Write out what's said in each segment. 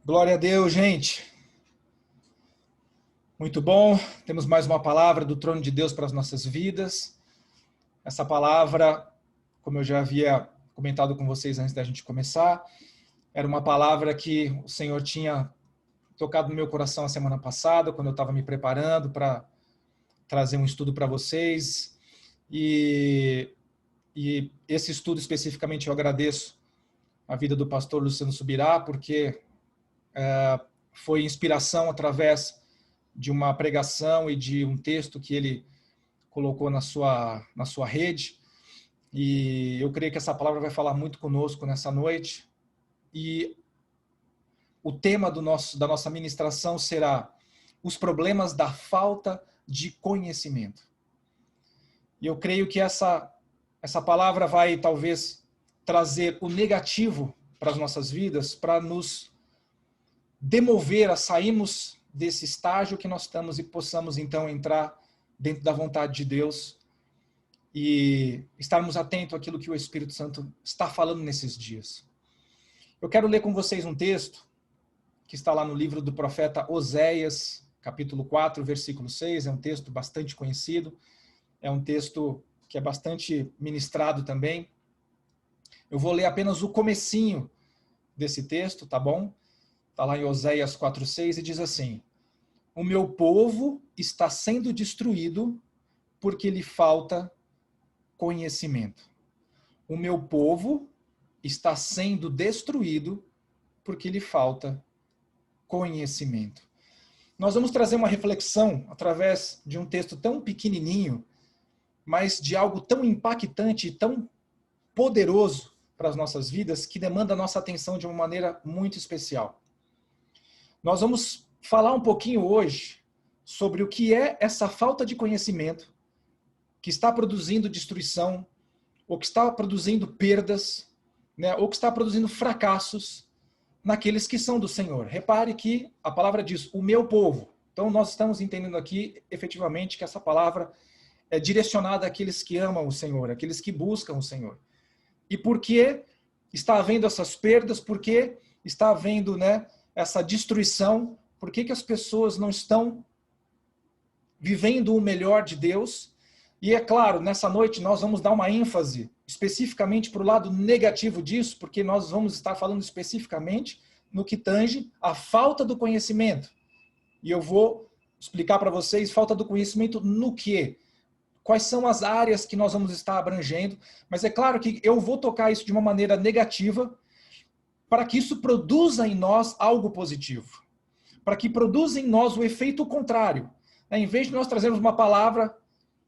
Glória a Deus, gente. Muito bom. Temos mais uma palavra do trono de Deus para as nossas vidas. Essa palavra, como eu já havia comentado com vocês antes da gente começar, era uma palavra que o Senhor tinha tocado no meu coração a semana passada, quando eu estava me preparando para trazer um estudo para vocês. E esse estudo especificamente eu agradeço a vida do pastor Luciano Subirá, porque foi inspiração através de uma pregação e de um texto que ele colocou na sua rede. E eu creio que essa palavra vai falar muito conosco nessa noite. E o tema da nossa ministração será os problemas da falta de conhecimento. E eu creio que essa palavra vai talvez trazer o negativo para as nossas vidas, para nos demover a sairmos desse estágio que nós estamos e possamos então entrar dentro da vontade de Deus e estarmos atentos àquilo que o Espírito Santo está falando nesses dias. Eu quero ler com vocês um texto que está lá no livro do profeta Oséias, capítulo 4, versículo 6. É um texto bastante conhecido, é um texto que é bastante ministrado também. Eu vou ler apenas o comecinho desse texto, tá bom? Está lá em Oséias 4,6 e diz assim: o meu povo está sendo destruído porque lhe falta conhecimento. O meu povo está sendo destruído porque lhe falta conhecimento. Nós vamos trazer uma reflexão através de um texto tão pequenininho, mas de algo tão impactante e tão poderoso para as nossas vidas, que demanda a nossa atenção de uma maneira muito especial. Nós vamos falar um pouquinho hoje sobre o que é essa falta de conhecimento que está produzindo destruição, ou que está produzindo perdas, né, ou que está produzindo fracassos naqueles que são do Senhor. Repare que a palavra diz, o meu povo. Então nós estamos entendendo aqui, efetivamente, que essa palavra é direcionada àqueles que amam o Senhor, àqueles que buscam o Senhor. E por que está havendo essas perdas? Por que está havendo, né, essa destruição? Por que as pessoas não estão vivendo o melhor de Deus? E é claro, nessa noite nós vamos dar uma ênfase especificamente para o lado negativo disso, porque nós vamos estar falando especificamente no que tange a falta do conhecimento. E eu vou explicar para vocês falta do conhecimento no quê? Quais são as áreas que nós vamos estar abrangendo, mas é claro que eu vou tocar isso de uma maneira negativa, para que isso produza em nós algo positivo, para que produza em nós o efeito contrário. Em vez de nós trazermos uma palavra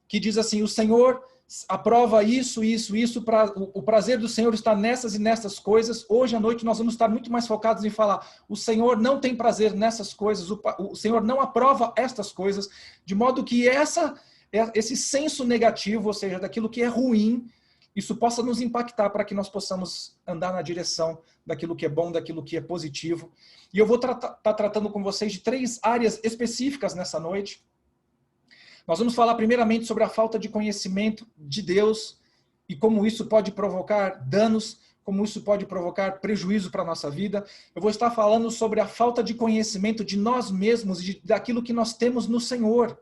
que diz assim, o Senhor aprova isso, o prazer do Senhor está nessas e nessas coisas, hoje à noite nós vamos estar muito mais focados em falar, o Senhor não tem prazer nessas coisas, o Senhor não aprova estas coisas, de modo que esse senso negativo, ou seja, daquilo que é ruim, isso possa nos impactar para que nós possamos andar na direção daquilo que é bom, daquilo que é positivo. E eu vou estar tratando com vocês de 3 áreas específicas nessa noite. Nós vamos falar primeiramente sobre a falta de conhecimento de Deus e como isso pode provocar danos, como isso pode provocar prejuízo para a nossa vida. Eu vou estar falando sobre a falta de conhecimento de nós mesmos e daquilo que nós temos no Senhor.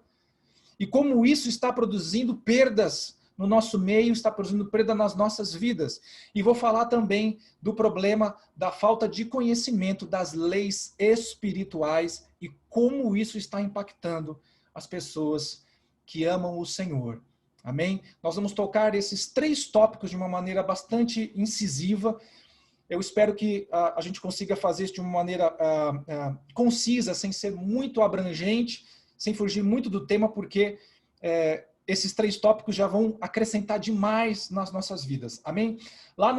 E como isso está produzindo perdas no nosso meio, está produzindo perda nas nossas vidas. E vou falar também do problema da falta de conhecimento das leis espirituais e como isso está impactando as pessoas que amam o Senhor. Amém? Nós vamos tocar esses 3 tópicos de uma maneira bastante incisiva. Eu espero que a gente consiga fazer isso de uma maneira concisa, sem ser muito abrangente, sem fugir muito do tema, porque esses 3 tópicos já vão acrescentar demais nas nossas vidas. Amém? Lá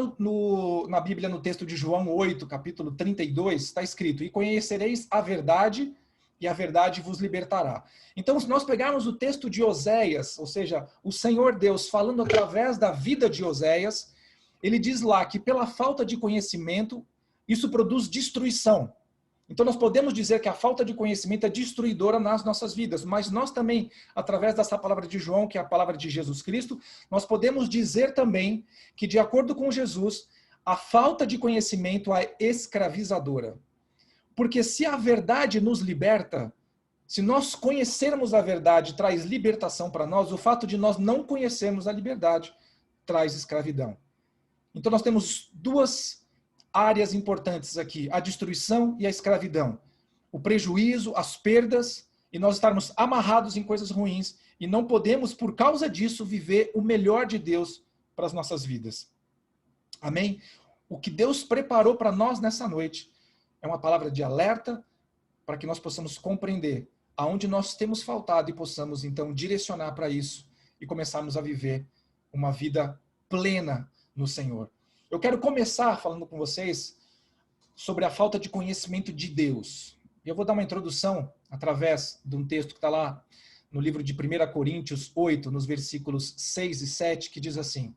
na Bíblia, no texto de João 8, capítulo 32, está escrito, e conhecereis a verdade, e a verdade vos libertará. Então, se nós pegarmos o texto de Oséias, ou seja, o Senhor Deus falando através da vida de Oséias, ele diz lá que pela falta de conhecimento, isso produz destruição. Então nós podemos dizer que a falta de conhecimento é destruidora nas nossas vidas, mas nós também, através dessa palavra de João, que é a palavra de Jesus Cristo, nós podemos dizer também que, de acordo com Jesus, a falta de conhecimento é escravizadora. Porque se a verdade nos liberta, se nós conhecermos a verdade traz libertação para nós, o fato de nós não conhecermos a liberdade traz escravidão. Então nós temos duas áreas importantes aqui, a destruição e a escravidão. O prejuízo, as perdas, e nós estarmos amarrados em coisas ruins, e não podemos, por causa disso, viver o melhor de Deus para as nossas vidas. Amém? O que Deus preparou para nós nessa noite é uma palavra de alerta para que nós possamos compreender aonde nós temos faltado e possamos, então, direcionar para isso e começarmos a viver uma vida plena no Senhor. Eu quero começar falando com vocês sobre a falta de conhecimento de Deus. Eu vou dar uma introdução através de um texto que está lá no livro de 1 Coríntios 8, nos versículos 6 e 7, que diz assim: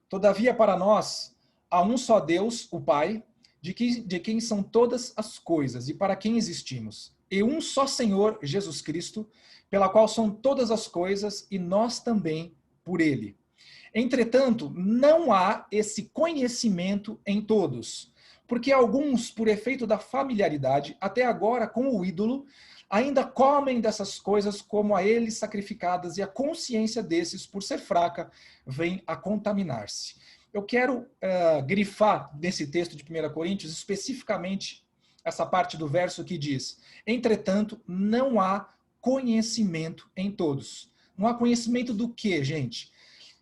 Todavia, para nós, há um só Deus, o Pai, de quem são todas as coisas e para quem existimos, e um só Senhor, Jesus Cristo, pela qual são todas as coisas e nós também por Ele. Entretanto, não há esse conhecimento em todos, porque alguns, por efeito da familiaridade, até agora com o ídolo, ainda comem dessas coisas como a eles sacrificadas, e a consciência desses, por ser fraca, vem a contaminar-se. Eu quero grifar nesse texto de 1 Coríntios, especificamente essa parte do verso que diz: entretanto, não há conhecimento em todos. Não há conhecimento do quê, gente?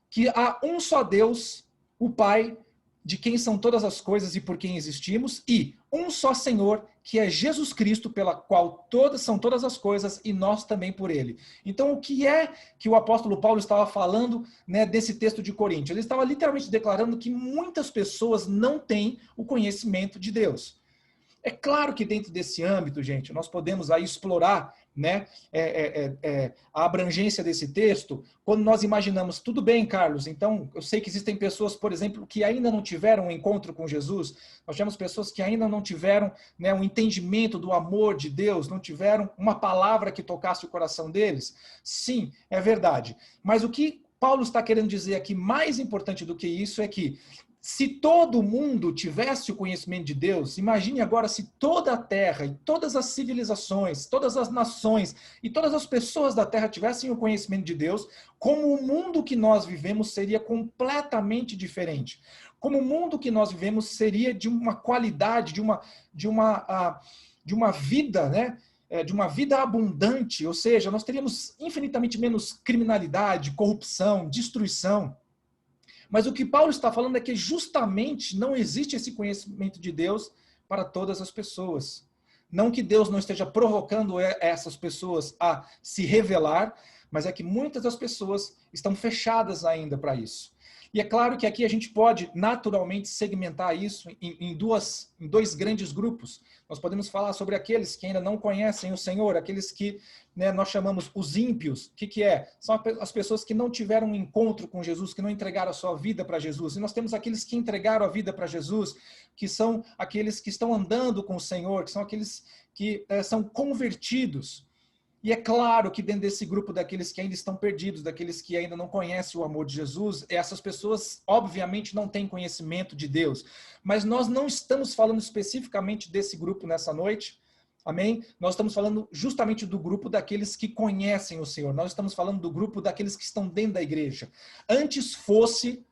Que há um só Deus, o Pai, de quem são todas as coisas e por quem existimos, e um só Senhor, que é Jesus Cristo, pela qual são todas as coisas e nós também por Ele. Então, o que é que o apóstolo Paulo estava falando, né, desse texto de Coríntios? Ele estava literalmente declarando que muitas pessoas não têm o conhecimento de Deus. É claro que dentro desse âmbito, gente, nós podemos aí explorar, né, a abrangência desse texto, quando nós imaginamos, tudo bem, Carlos, então eu sei que existem pessoas, por exemplo, que ainda não tiveram um encontro com Jesus, nós temos pessoas que ainda não tiveram, né, um entendimento do amor de Deus, não tiveram uma palavra que tocasse o coração deles. Sim, é verdade. Mas o que Paulo está querendo dizer aqui, mais importante do que isso, é que se todo mundo tivesse o conhecimento de Deus, imagine agora se toda a terra e todas as civilizações, todas as nações e todas as pessoas da terra tivessem o conhecimento de Deus, como o mundo que nós vivemos seria completamente diferente. Como o mundo que nós vivemos seria de uma qualidade, de uma vida, né? De uma vida abundante, ou seja, nós teríamos infinitamente menos criminalidade, corrupção, destruição. Mas o que Paulo está falando é que justamente não existe esse conhecimento de Deus para todas as pessoas. Não que Deus não esteja provocando essas pessoas a se revelar, mas é que muitas das pessoas estão fechadas ainda para isso. E é claro que aqui a gente pode naturalmente segmentar isso em dois grandes grupos. Nós podemos falar sobre aqueles que ainda não conhecem o Senhor, aqueles que, né, nós chamamos os ímpios. O que é? São as pessoas que não tiveram um encontro com Jesus, que não entregaram a sua vida para Jesus. E nós temos aqueles que entregaram a vida para Jesus, que são aqueles que estão andando com o Senhor, que são aqueles que são convertidos. E é claro que dentro desse grupo daqueles que ainda estão perdidos, daqueles que ainda não conhecem o amor de Jesus, essas pessoas obviamente não têm conhecimento de Deus. Mas nós não estamos falando especificamente desse grupo nessa noite, amém? Nós estamos falando justamente do grupo daqueles que conhecem o Senhor. Nós estamos falando do grupo daqueles que estão dentro da igreja. Antes fosse,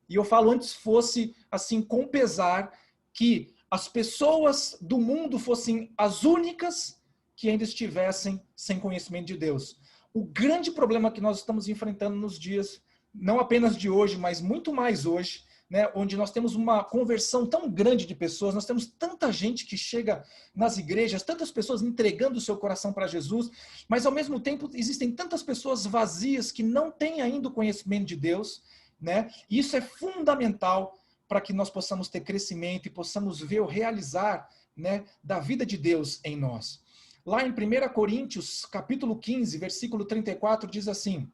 e eu falo antes fosse assim com pesar, que as pessoas do mundo fossem as únicas que ainda estivessem sem conhecimento de Deus. O grande problema que nós estamos enfrentando nos dias, não apenas de hoje, mas muito mais hoje, né, onde nós temos uma conversão tão grande de pessoas, nós temos tanta gente que chega nas igrejas, tantas pessoas entregando o seu coração para Jesus, mas ao mesmo tempo existem tantas pessoas vazias que não têm ainda o conhecimento de Deus, né? E isso é fundamental para que nós possamos ter crescimento e possamos ver o realizar, né, da vida de Deus em nós. Lá em 1 Coríntios, capítulo 15, versículo 34, diz assim: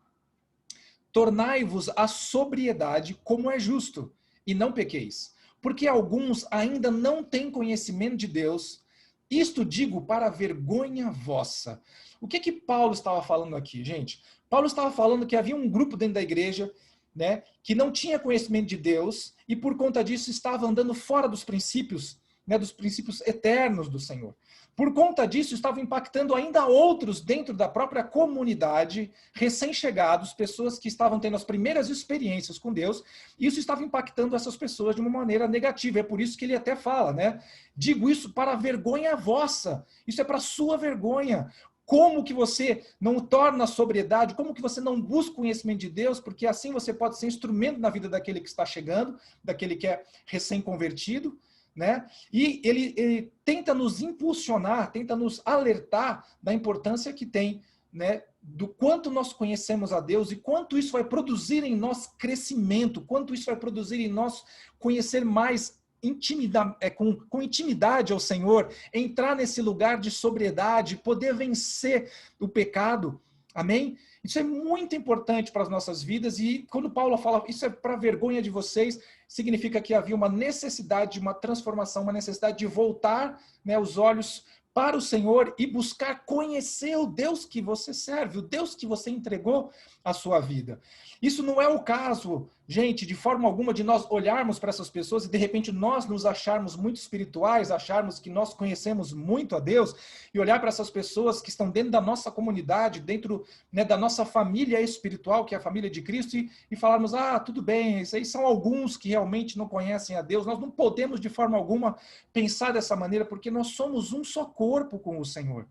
tornai-vos a sobriedade como é justo, e não pequeis, porque alguns ainda não têm conhecimento de Deus. Isto digo para vergonha vossa. O que Paulo estava falando aqui, gente? Paulo estava falando que havia um grupo dentro da igreja, né, que não tinha conhecimento de Deus, e por conta disso estava andando fora dos princípios, né, dos princípios eternos do Senhor. Por conta disso, estava impactando ainda outros dentro da própria comunidade, recém-chegados, pessoas que estavam tendo as primeiras experiências com Deus, e isso estava impactando essas pessoas de uma maneira negativa. É por isso que ele até fala, né? Digo isso para a vergonha vossa, isso é para a sua vergonha. Como que você não torna a sobriedade, como que você não busca o conhecimento de Deus, porque assim você pode ser instrumento na vida daquele que está chegando, daquele que é recém-convertido, né? E ele tenta nos impulsionar, tenta nos alertar da importância que tem, né, do quanto nós conhecemos a Deus e quanto isso vai produzir em nós crescimento, quanto isso vai produzir em nós conhecer mais com intimidade ao Senhor, entrar nesse lugar de sobriedade, poder vencer o pecado. Amém? Isso é muito importante para as nossas vidas, e quando Paulo fala, isso é para vergonha de vocês, significa que havia uma necessidade de uma transformação, uma necessidade de voltar, né, os olhos para o Senhor e buscar conhecer o Deus que você serve, o Deus que você entregou à sua vida. Isso não é o caso, gente, de forma alguma, de nós olharmos para essas pessoas e de repente nós nos acharmos muito espirituais, acharmos que nós conhecemos muito a Deus e olhar para essas pessoas que estão dentro da nossa comunidade, dentro, né, da nossa família espiritual, que é a família de Cristo, e falarmos, ah, tudo bem, isso aí são alguns que realmente não conhecem a Deus. Nós não podemos de forma alguma pensar dessa maneira, porque nós somos um só corpo com o Senhor.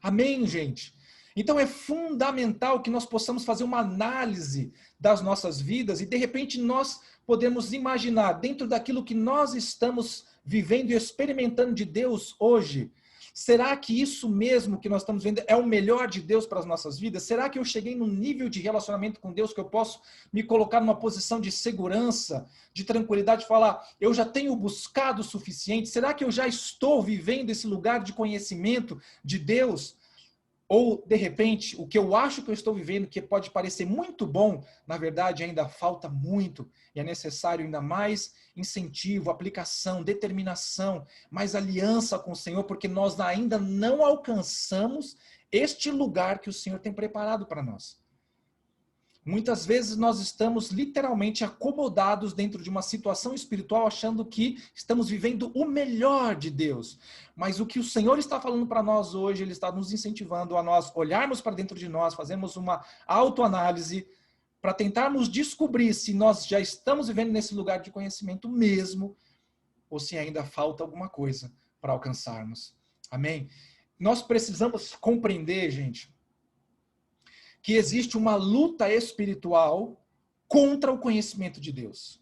Amém, gente? Então é fundamental que nós possamos fazer uma análise das nossas vidas e de repente nós podemos imaginar dentro daquilo que nós estamos vivendo e experimentando de Deus hoje. Será que isso mesmo que nós estamos vendo é o melhor de Deus para as nossas vidas? Será que eu cheguei num nível de relacionamento com Deus que eu posso me colocar numa posição de segurança, de tranquilidade, falar, eu já tenho buscado o suficiente? Será que eu já estou vivendo esse lugar de conhecimento de Deus? Ou, de repente, o que eu acho que eu estou vivendo, que pode parecer muito bom, na verdade ainda falta muito, e é necessário ainda mais incentivo, aplicação, determinação, mais aliança com o Senhor, porque nós ainda não alcançamos este lugar que o Senhor tem preparado para nós. Muitas vezes nós estamos literalmente acomodados dentro de uma situação espiritual, achando que estamos vivendo o melhor de Deus. Mas o que o Senhor está falando para nós hoje, Ele está nos incentivando a nós olharmos para dentro de nós, fazermos uma autoanálise para tentarmos descobrir se nós já estamos vivendo nesse lugar de conhecimento mesmo, ou se ainda falta alguma coisa para alcançarmos. Amém? Nós precisamos compreender, gente, que existe uma luta espiritual contra o conhecimento de Deus.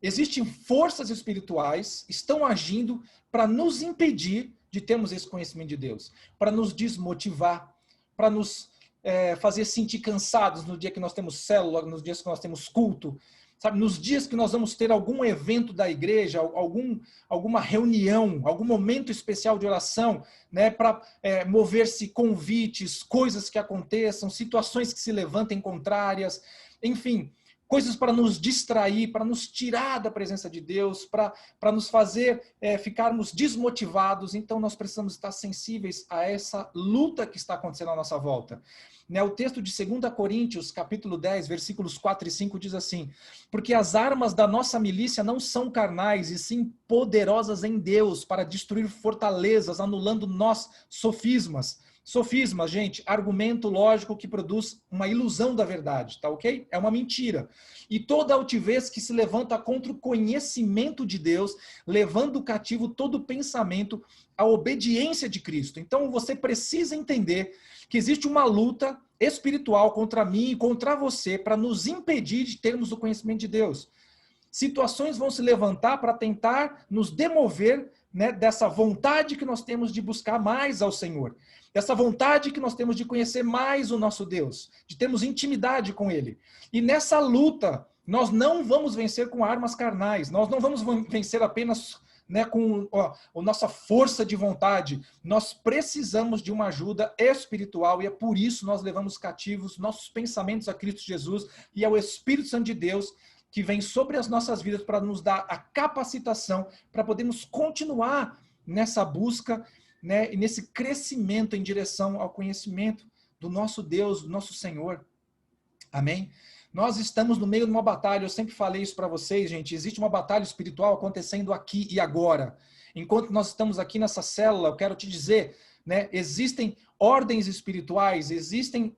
Existem forças espirituais que estão agindo para nos impedir de termos esse conhecimento de Deus, para nos desmotivar, para nos fazer sentir cansados no dia que nós temos célula, nos dias que nós temos culto, sabe, nos dias que nós vamos ter algum evento da igreja, alguma reunião, algum momento especial de oração, né, para mover-se convites, coisas que aconteçam, situações que se levantem contrárias, enfim, coisas para nos distrair, para nos tirar da presença de Deus, para nos fazer ficarmos desmotivados. Então nós precisamos estar sensíveis a essa luta que está acontecendo à nossa volta. O texto de 2 Coríntios, capítulo 10, versículos 4 e 5 diz assim, porque as armas da nossa milícia não são carnais, e sim poderosas em Deus para destruir fortalezas, anulando nós sofismas. Sofismas, gente, argumento lógico que produz uma ilusão da verdade, tá ok? É uma mentira. E toda altivez que se levanta contra o conhecimento de Deus, levando cativo todo pensamento à obediência de Cristo. Então você precisa entender que existe uma luta espiritual contra mim e contra você para nos impedir de termos o conhecimento de Deus. Situações vão se levantar para tentar nos demover, né, dessa vontade que nós temos de buscar mais ao Senhor. Dessa vontade que nós temos de conhecer mais o nosso Deus, de termos intimidade com Ele. E nessa luta, nós não vamos vencer com armas carnais, nós não vamos vencer apenas, né, com a nossa força de vontade. Nós precisamos de uma ajuda espiritual e é por isso nós levamos cativos nossos pensamentos a Cristo Jesus e ao Espírito Santo de Deus que vem sobre as nossas vidas para nos dar a capacitação para podermos continuar nessa busca, né, e nesse crescimento em direção ao conhecimento do nosso Deus, do nosso Senhor. Amém? Nós estamos no meio de uma batalha, eu sempre falei isso para vocês, gente, existe uma batalha espiritual acontecendo aqui e agora. Enquanto nós estamos aqui nessa célula, eu quero te dizer, né, existem ordens espirituais, existem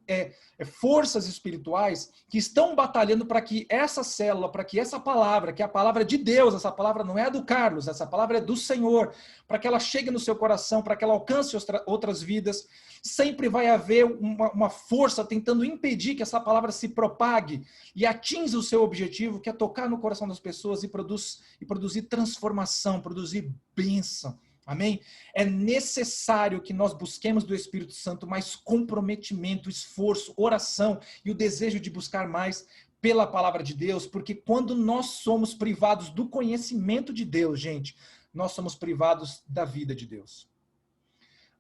forças espirituais que estão batalhando para que essa célula, para que essa palavra, que é a palavra de Deus, essa palavra não é a do Carlos, essa palavra é do Senhor, para que ela chegue no seu coração, para que ela alcance outras vidas. Sempre vai haver uma força tentando impedir que essa palavra se propague e atinja o seu objetivo, que é tocar no coração das pessoas e produzir transformação, produzir bênção. Amém? É necessário que nós busquemos do Espírito Santo mais comprometimento, esforço, oração e o desejo de buscar mais pela palavra de Deus, porque quando nós somos privados do conhecimento de Deus, gente, nós somos privados da vida de Deus.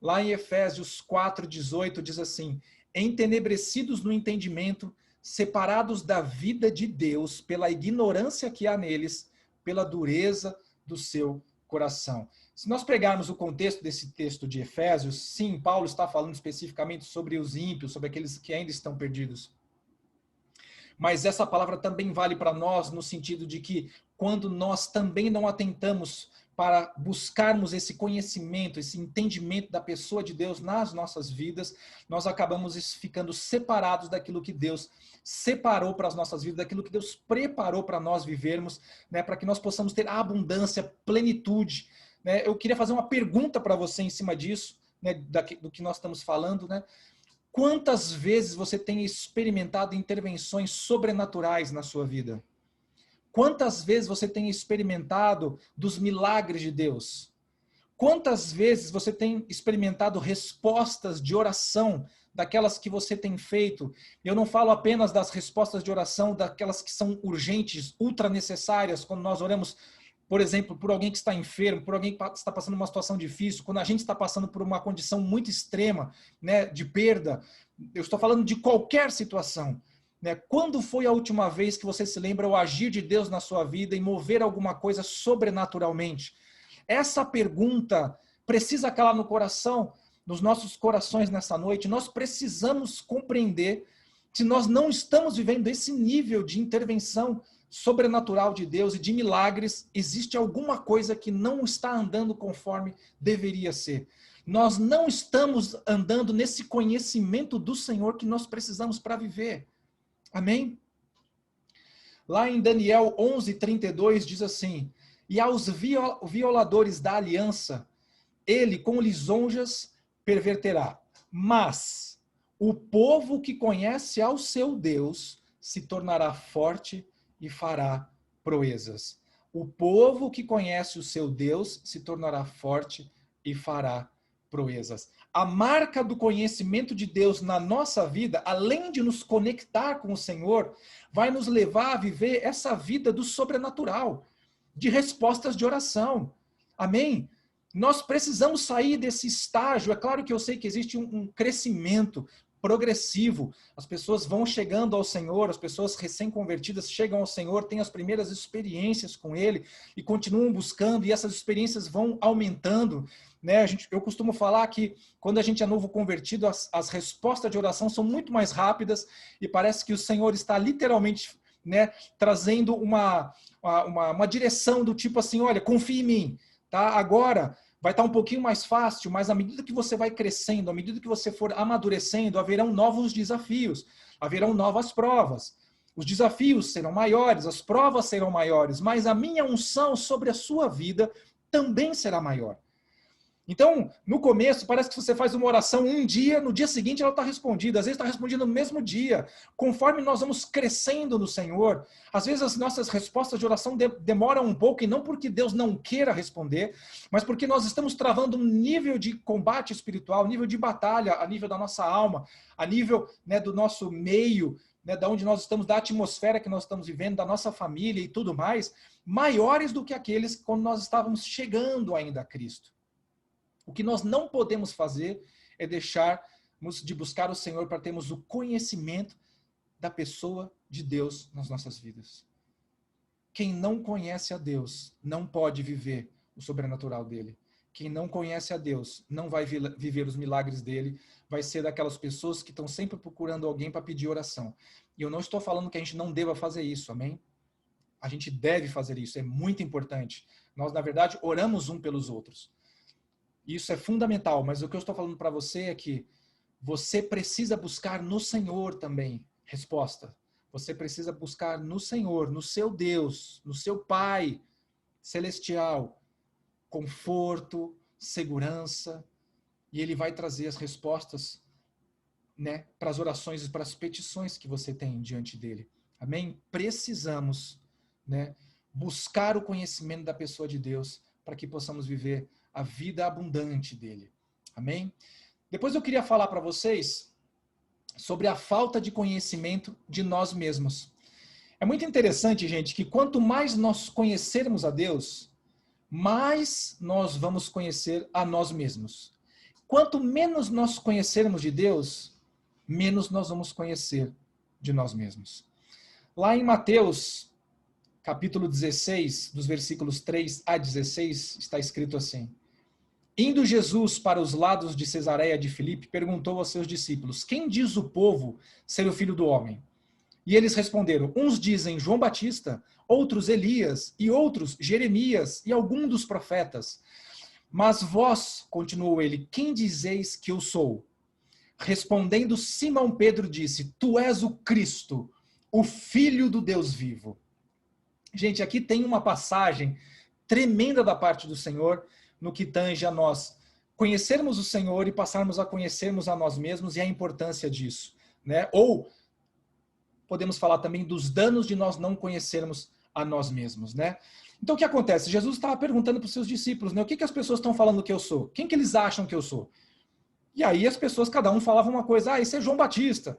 Lá em Efésios 4:18 diz assim: entenebrecidos no entendimento, separados da vida de Deus pela ignorância que há neles, pela dureza do seu coração. Se nós pegarmos o contexto desse texto de Efésios, sim, Paulo está falando especificamente sobre os ímpios, sobre aqueles que ainda estão perdidos. Mas essa palavra também vale para nós no sentido de que quando nós também não atentamos para buscarmos esse conhecimento, esse entendimento da pessoa de Deus nas nossas vidas, nós acabamos ficando separados daquilo que Deus separou para as nossas vidas, daquilo que Deus preparou para nós vivermos, né, para que nós possamos ter abundância, plenitude. Né? Eu queria fazer uma pergunta para você em cima disso, né, do que nós estamos falando, né? Quantas vezes você tem experimentado intervenções sobrenaturais na sua vida? Quantas vezes você tem experimentado dos milagres de Deus? Quantas vezes você tem experimentado respostas de oração daquelas que você tem feito? Eu não falo apenas das respostas de oração daquelas que são urgentes, ultra necessárias, quando nós oramos, por exemplo, por alguém que está enfermo, por alguém que está passando uma situação difícil, quando a gente está passando por uma condição muito extrema, né, de perda. Eu estou falando de qualquer situação. Né? Quando foi a última vez que você se lembra o agir de Deus na sua vida e mover alguma coisa sobrenaturalmente? Essa pergunta precisa calar no coração, nos nossos corações nessa noite. Nós precisamos compreender se nós não estamos vivendo esse nível de intervenção sobrenatural de Deus e de milagres, existe alguma coisa que não está andando conforme deveria ser. Nós não estamos andando nesse conhecimento do Senhor que nós precisamos para viver. Amém? Lá em Daniel 11:32 diz assim: e aos violadores da aliança, ele com lisonjas perverterá. Mas o povo que conhece ao seu Deus se tornará forte e fará proezas. O povo que conhece o seu Deus se tornará forte e fará proezas. A marca do conhecimento de Deus na nossa vida, além de nos conectar com o Senhor, vai nos levar a viver essa vida do sobrenatural, de respostas de oração. Amém? Nós precisamos sair desse estágio. É claro que eu sei que existe um crescimento progressivo. As pessoas vão chegando ao Senhor, as pessoas recém-convertidas chegam ao Senhor, têm as primeiras experiências com Ele e continuam buscando, e essas experiências vão aumentando. Né? Eu costumo falar que quando a gente é novo convertido, as respostas de oração são muito mais rápidas e parece que o Senhor está literalmente, né, trazendo uma direção do tipo assim, olha, confie em mim. Tá? Agora vai estar um pouquinho mais fácil, mas à medida que você vai crescendo, à medida que você for amadurecendo, haverão novos desafios, haverão novas provas. Os desafios serão maiores, as provas serão maiores, mas a minha unção sobre a sua vida também será maior. Então, no começo, parece que você faz uma oração um dia, no dia seguinte ela está respondida, às vezes está respondida no mesmo dia. Conforme nós vamos crescendo no Senhor, às vezes as nossas respostas de oração demoram um pouco, e não porque Deus não queira responder, mas porque nós estamos travando um nível de combate espiritual, nível de batalha, a nível da nossa alma, a nível, né, do nosso meio, né, da onde nós estamos, da atmosfera que nós estamos vivendo, da nossa família e tudo mais, maiores do que aqueles quando nós estávamos chegando ainda a Cristo. O que nós não podemos fazer é deixarmos de buscar o Senhor para termos o conhecimento da pessoa de Deus nas nossas vidas. Quem não conhece a Deus não pode viver o sobrenatural dele. Quem não conhece a Deus não vai viver os milagres dele, vai ser daquelas pessoas que estão sempre procurando alguém para pedir oração. E eu não estou falando que a gente não deva fazer isso, amém? A gente deve fazer isso, é muito importante. Nós, na verdade, oramos um pelos outros. Isso é fundamental, mas o que eu estou falando para você é que você precisa buscar no Senhor também resposta. Você precisa buscar no Senhor, no seu Deus, no seu Pai celestial, conforto, segurança, e Ele vai trazer as respostas, né, para as orações e para as petições que você tem diante dele. Amém? Precisamos, né, buscar o conhecimento da pessoa de Deus para que possamos viver a vida abundante dele. Amém? Depois eu queria falar para vocês sobre a falta de conhecimento de nós mesmos. É muito interessante, gente, que quanto mais nós conhecermos a Deus, mais nós vamos conhecer a nós mesmos. Quanto menos nós conhecermos de Deus, menos nós vamos conhecer de nós mesmos. Lá em Mateus, capítulo 16, dos versículos 3 a 16, está escrito assim: Indo Jesus para os lados de Cesareia de Filipe, perguntou aos seus discípulos: Quem diz o povo ser o Filho do Homem? E eles responderam: Uns dizem João Batista, outros Elias, e outros Jeremias e algum dos profetas. Mas vós, continuou ele, quem dizeis que eu sou? Respondendo, Simão Pedro disse: Tu és o Cristo, o Filho do Deus vivo. Gente, aqui tem uma passagem tremenda da parte do Senhor no que tange a nós conhecermos o Senhor e passarmos a conhecermos a nós mesmos e a importância disso, né? Ou podemos falar também dos danos de nós não conhecermos a nós mesmos, né? Então o que acontece? Jesus estava perguntando para os seus discípulos, né? O que as pessoas estão falando que eu sou? Quem que eles acham que eu sou? E aí as pessoas, cada um falava uma coisa: esse é João Batista,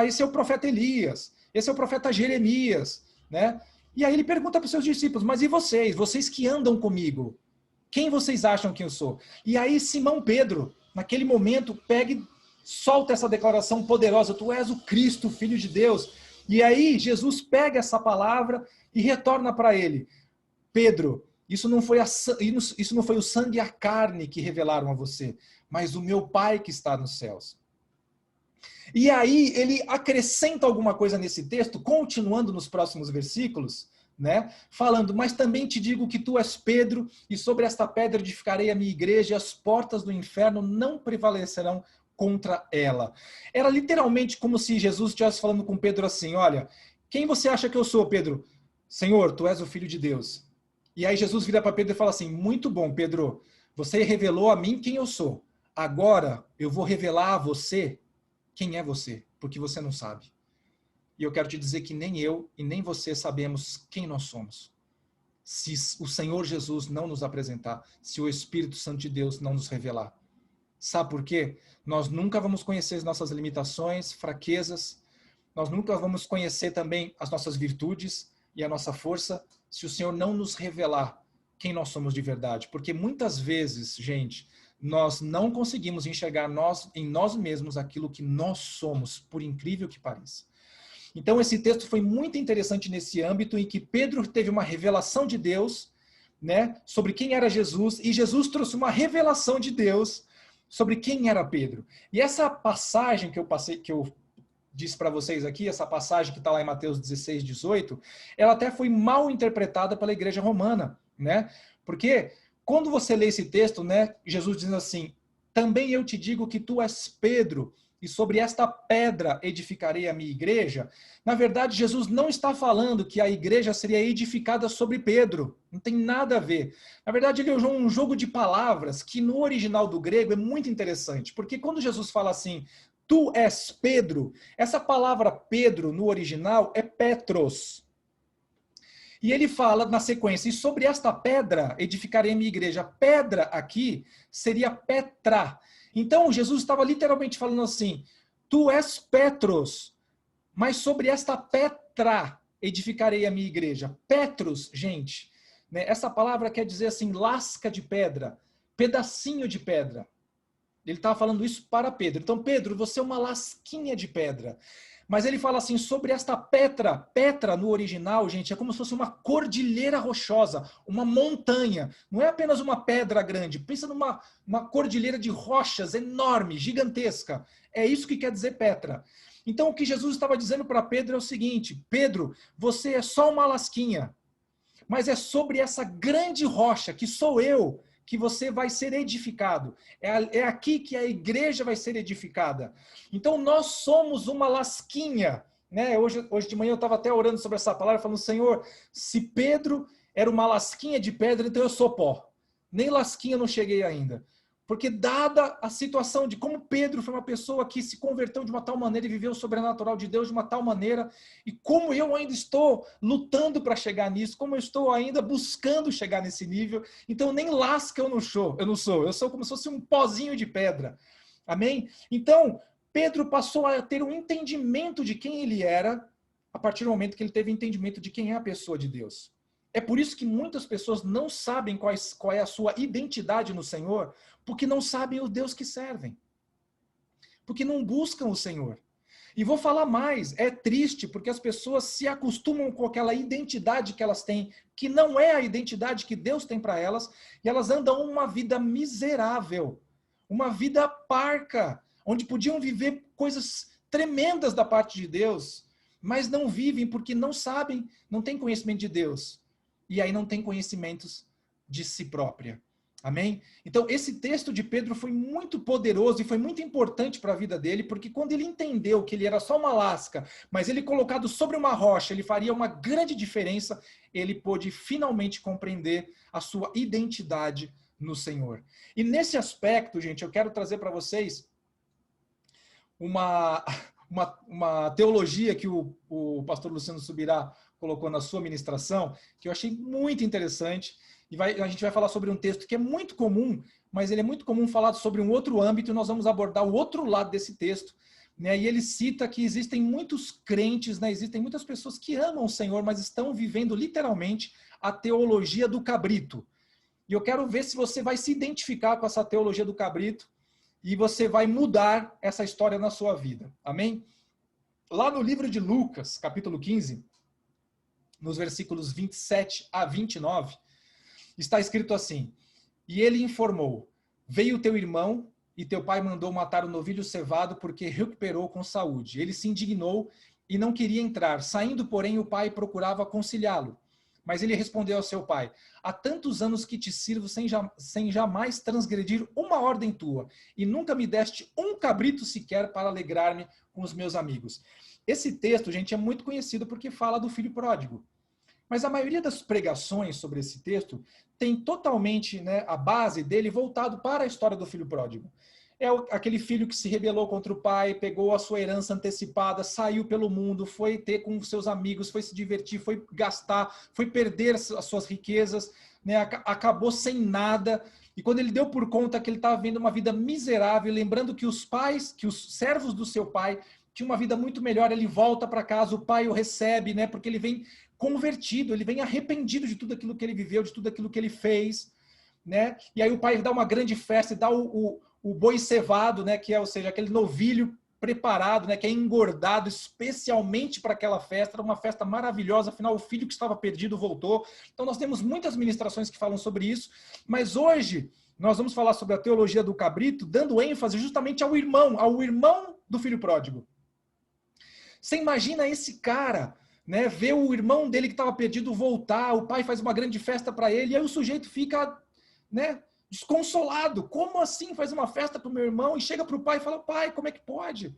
esse é o profeta Elias, esse é o profeta Jeremias, né? E aí ele pergunta para os seus discípulos: mas e vocês? Vocês que andam comigo? Quem vocês acham que eu sou? E aí Simão Pedro, naquele momento, pega e solta essa declaração poderosa: Tu és o Cristo, Filho de Deus. E aí Jesus pega essa palavra e retorna para ele: Pedro, isso não foi o sangue e a carne que revelaram a você, mas o meu Pai que está nos céus. E aí ele acrescenta alguma coisa nesse texto, continuando nos próximos versículos, né? Falando: mas também te digo que tu és Pedro, e sobre esta pedra edificarei a minha igreja, e as portas do inferno não prevalecerão contra ela. Era literalmente como se Jesus estivesse falando com Pedro assim: olha, quem você acha que eu sou, Pedro? Senhor, tu és o Filho de Deus. E aí Jesus vira para Pedro e fala assim: muito bom, Pedro, você revelou a mim quem eu sou. Agora eu vou revelar a você quem é você, porque você não sabe. E eu quero te dizer que nem eu e nem você sabemos quem nós somos. Se o Senhor Jesus não nos apresentar, se o Espírito Santo de Deus não nos revelar. Sabe por quê? Nós nunca vamos conhecer as nossas limitações, fraquezas, nós nunca vamos conhecer também as nossas virtudes e a nossa força, se o Senhor não nos revelar quem nós somos de verdade. Porque muitas vezes, gente, nós não conseguimos enxergar em nós mesmos aquilo que nós somos, por incrível que pareça. Então esse texto foi muito interessante nesse âmbito em que Pedro teve uma revelação de Deus, né, sobre quem era Jesus, e Jesus trouxe uma revelação de Deus sobre quem era Pedro. E essa passagem que eu disse para vocês aqui, essa passagem que está lá em Mateus 16, 18, ela até foi mal interpretada pela igreja romana, né? Porque quando você lê esse texto, né, Jesus diz assim: também eu te digo que tu és Pedro, e sobre esta pedra edificarei a minha igreja. Na verdade, Jesus não está falando que a igreja seria edificada sobre Pedro. Não tem nada a ver. Na verdade, ele usou um jogo de palavras que no original do grego é muito interessante. Porque quando Jesus fala assim: tu és Pedro, essa palavra Pedro no original é Petros. E ele fala na sequência: e sobre esta pedra edificarei a minha igreja. Pedra aqui seria Petra. Então Jesus estava literalmente falando assim: tu és Petros, mas sobre esta Petra edificarei a minha igreja. Petros, gente, né, essa palavra quer dizer assim, lasca de pedra, pedacinho de pedra. Ele estava falando isso para Pedro. Então, Pedro, você é uma lasquinha de pedra. Mas ele fala assim, sobre esta Petra. Petra, no original, gente, é como se fosse uma cordilheira rochosa, uma montanha. Não é apenas uma pedra grande. Pensa numa cordilheira de rochas enorme, gigantesca. É isso que quer dizer Petra. Então, o que Jesus estava dizendo para Pedro é o seguinte, Pedro, você é só uma lasquinha, mas é sobre essa grande rocha, que sou eu, que você vai ser edificado. É aqui que a igreja vai ser edificada. Então, nós somos uma lasquinha. Né? Hoje de manhã eu estava até orando sobre essa palavra, falando, Senhor, se Pedro era uma lasquinha de pedra, então eu sou pó. Nem lasquinha eu não cheguei ainda. Porque dada a situação de como Pedro foi uma pessoa que se converteu de uma tal maneira e viveu o sobrenatural de Deus de uma tal maneira, e como eu ainda estou lutando para chegar nisso, como eu estou ainda buscando chegar nesse nível, então nem lasca eu sou como se fosse um pozinho de pedra. Amém? Então, Pedro passou a ter um entendimento de quem ele era, a partir do momento que ele teve entendimento de quem é a pessoa de Deus. É por isso que muitas pessoas não sabem qual é a sua identidade no Senhor, porque não sabem o Deus que servem. Porque não buscam o Senhor. E vou falar mais, é triste porque as pessoas se acostumam com aquela identidade que elas têm, que não é a identidade que Deus tem para elas, e elas andam uma vida miserável, uma vida parca, onde podiam viver coisas tremendas da parte de Deus, mas não vivem porque não sabem, não têm conhecimento de Deus. E aí não têm conhecimentos de si própria. Amém? Então, esse texto de Pedro foi muito poderoso e foi muito importante para a vida dele, porque quando ele entendeu que ele era só uma lasca, mas ele colocado sobre uma rocha, ele faria uma grande diferença, ele pôde finalmente compreender a sua identidade no Senhor. E nesse aspecto, gente, eu quero trazer para vocês uma teologia que o pastor Luciano Subirá colocou na sua ministração, que eu achei muito interessante. E a gente vai falar sobre um texto que é muito comum, mas ele é muito comum falar sobre um outro âmbito, e nós vamos abordar o outro lado desse texto. Né? E ele cita que existem muitos crentes, né? Existem muitas pessoas que amam o Senhor, mas estão vivendo literalmente a teologia do cabrito. E eu quero ver se você vai se identificar com essa teologia do cabrito e você vai mudar essa história na sua vida. Amém? Lá no livro de Lucas, capítulo 15, nos versículos 27 a 29, está escrito assim, e ele informou, veio teu irmão e teu pai mandou matar o novilho cevado porque recuperou com saúde. Ele se indignou e não queria entrar. Saindo, porém, o pai procurava conciliá-lo. Mas ele respondeu ao seu pai, há tantos anos que te sirvo sem jamais transgredir uma ordem tua, e nunca me deste um cabrito sequer para alegrar-me com os meus amigos. Esse texto, gente, é muito conhecido porque fala do filho pródigo. Mas a maioria das pregações sobre esse texto tem totalmente, né, a base dele voltado para a história do filho pródigo. É aquele filho que se rebelou contra o pai, pegou a sua herança antecipada, saiu pelo mundo, foi ter com seus amigos, foi se divertir, foi gastar, foi perder as suas riquezas, né, acabou sem nada. E quando ele deu por conta que ele estava vivendo uma vida miserável, lembrando que os servos do seu pai tinham uma vida muito melhor, ele volta para casa, o pai o recebe, né, porque ele vem convertido, ele vem arrependido de tudo aquilo que ele viveu, de tudo aquilo que ele fez, né? E aí o pai dá uma grande festa e dá o boi cevado, né? Que é, ou seja, aquele novilho preparado, né? Que é engordado especialmente para aquela festa, era uma festa maravilhosa, afinal o filho que estava perdido voltou. Então nós temos muitas ministrações que falam sobre isso, mas hoje nós vamos falar sobre a teologia do cabrito, dando ênfase justamente ao irmão do filho pródigo. Você imagina esse cara, né, ver o irmão dele que estava perdido voltar, o pai faz uma grande festa para ele, e aí o sujeito fica, né, desconsolado. Como assim faz uma festa para o meu irmão? E chega para o pai e fala, pai, como é que pode?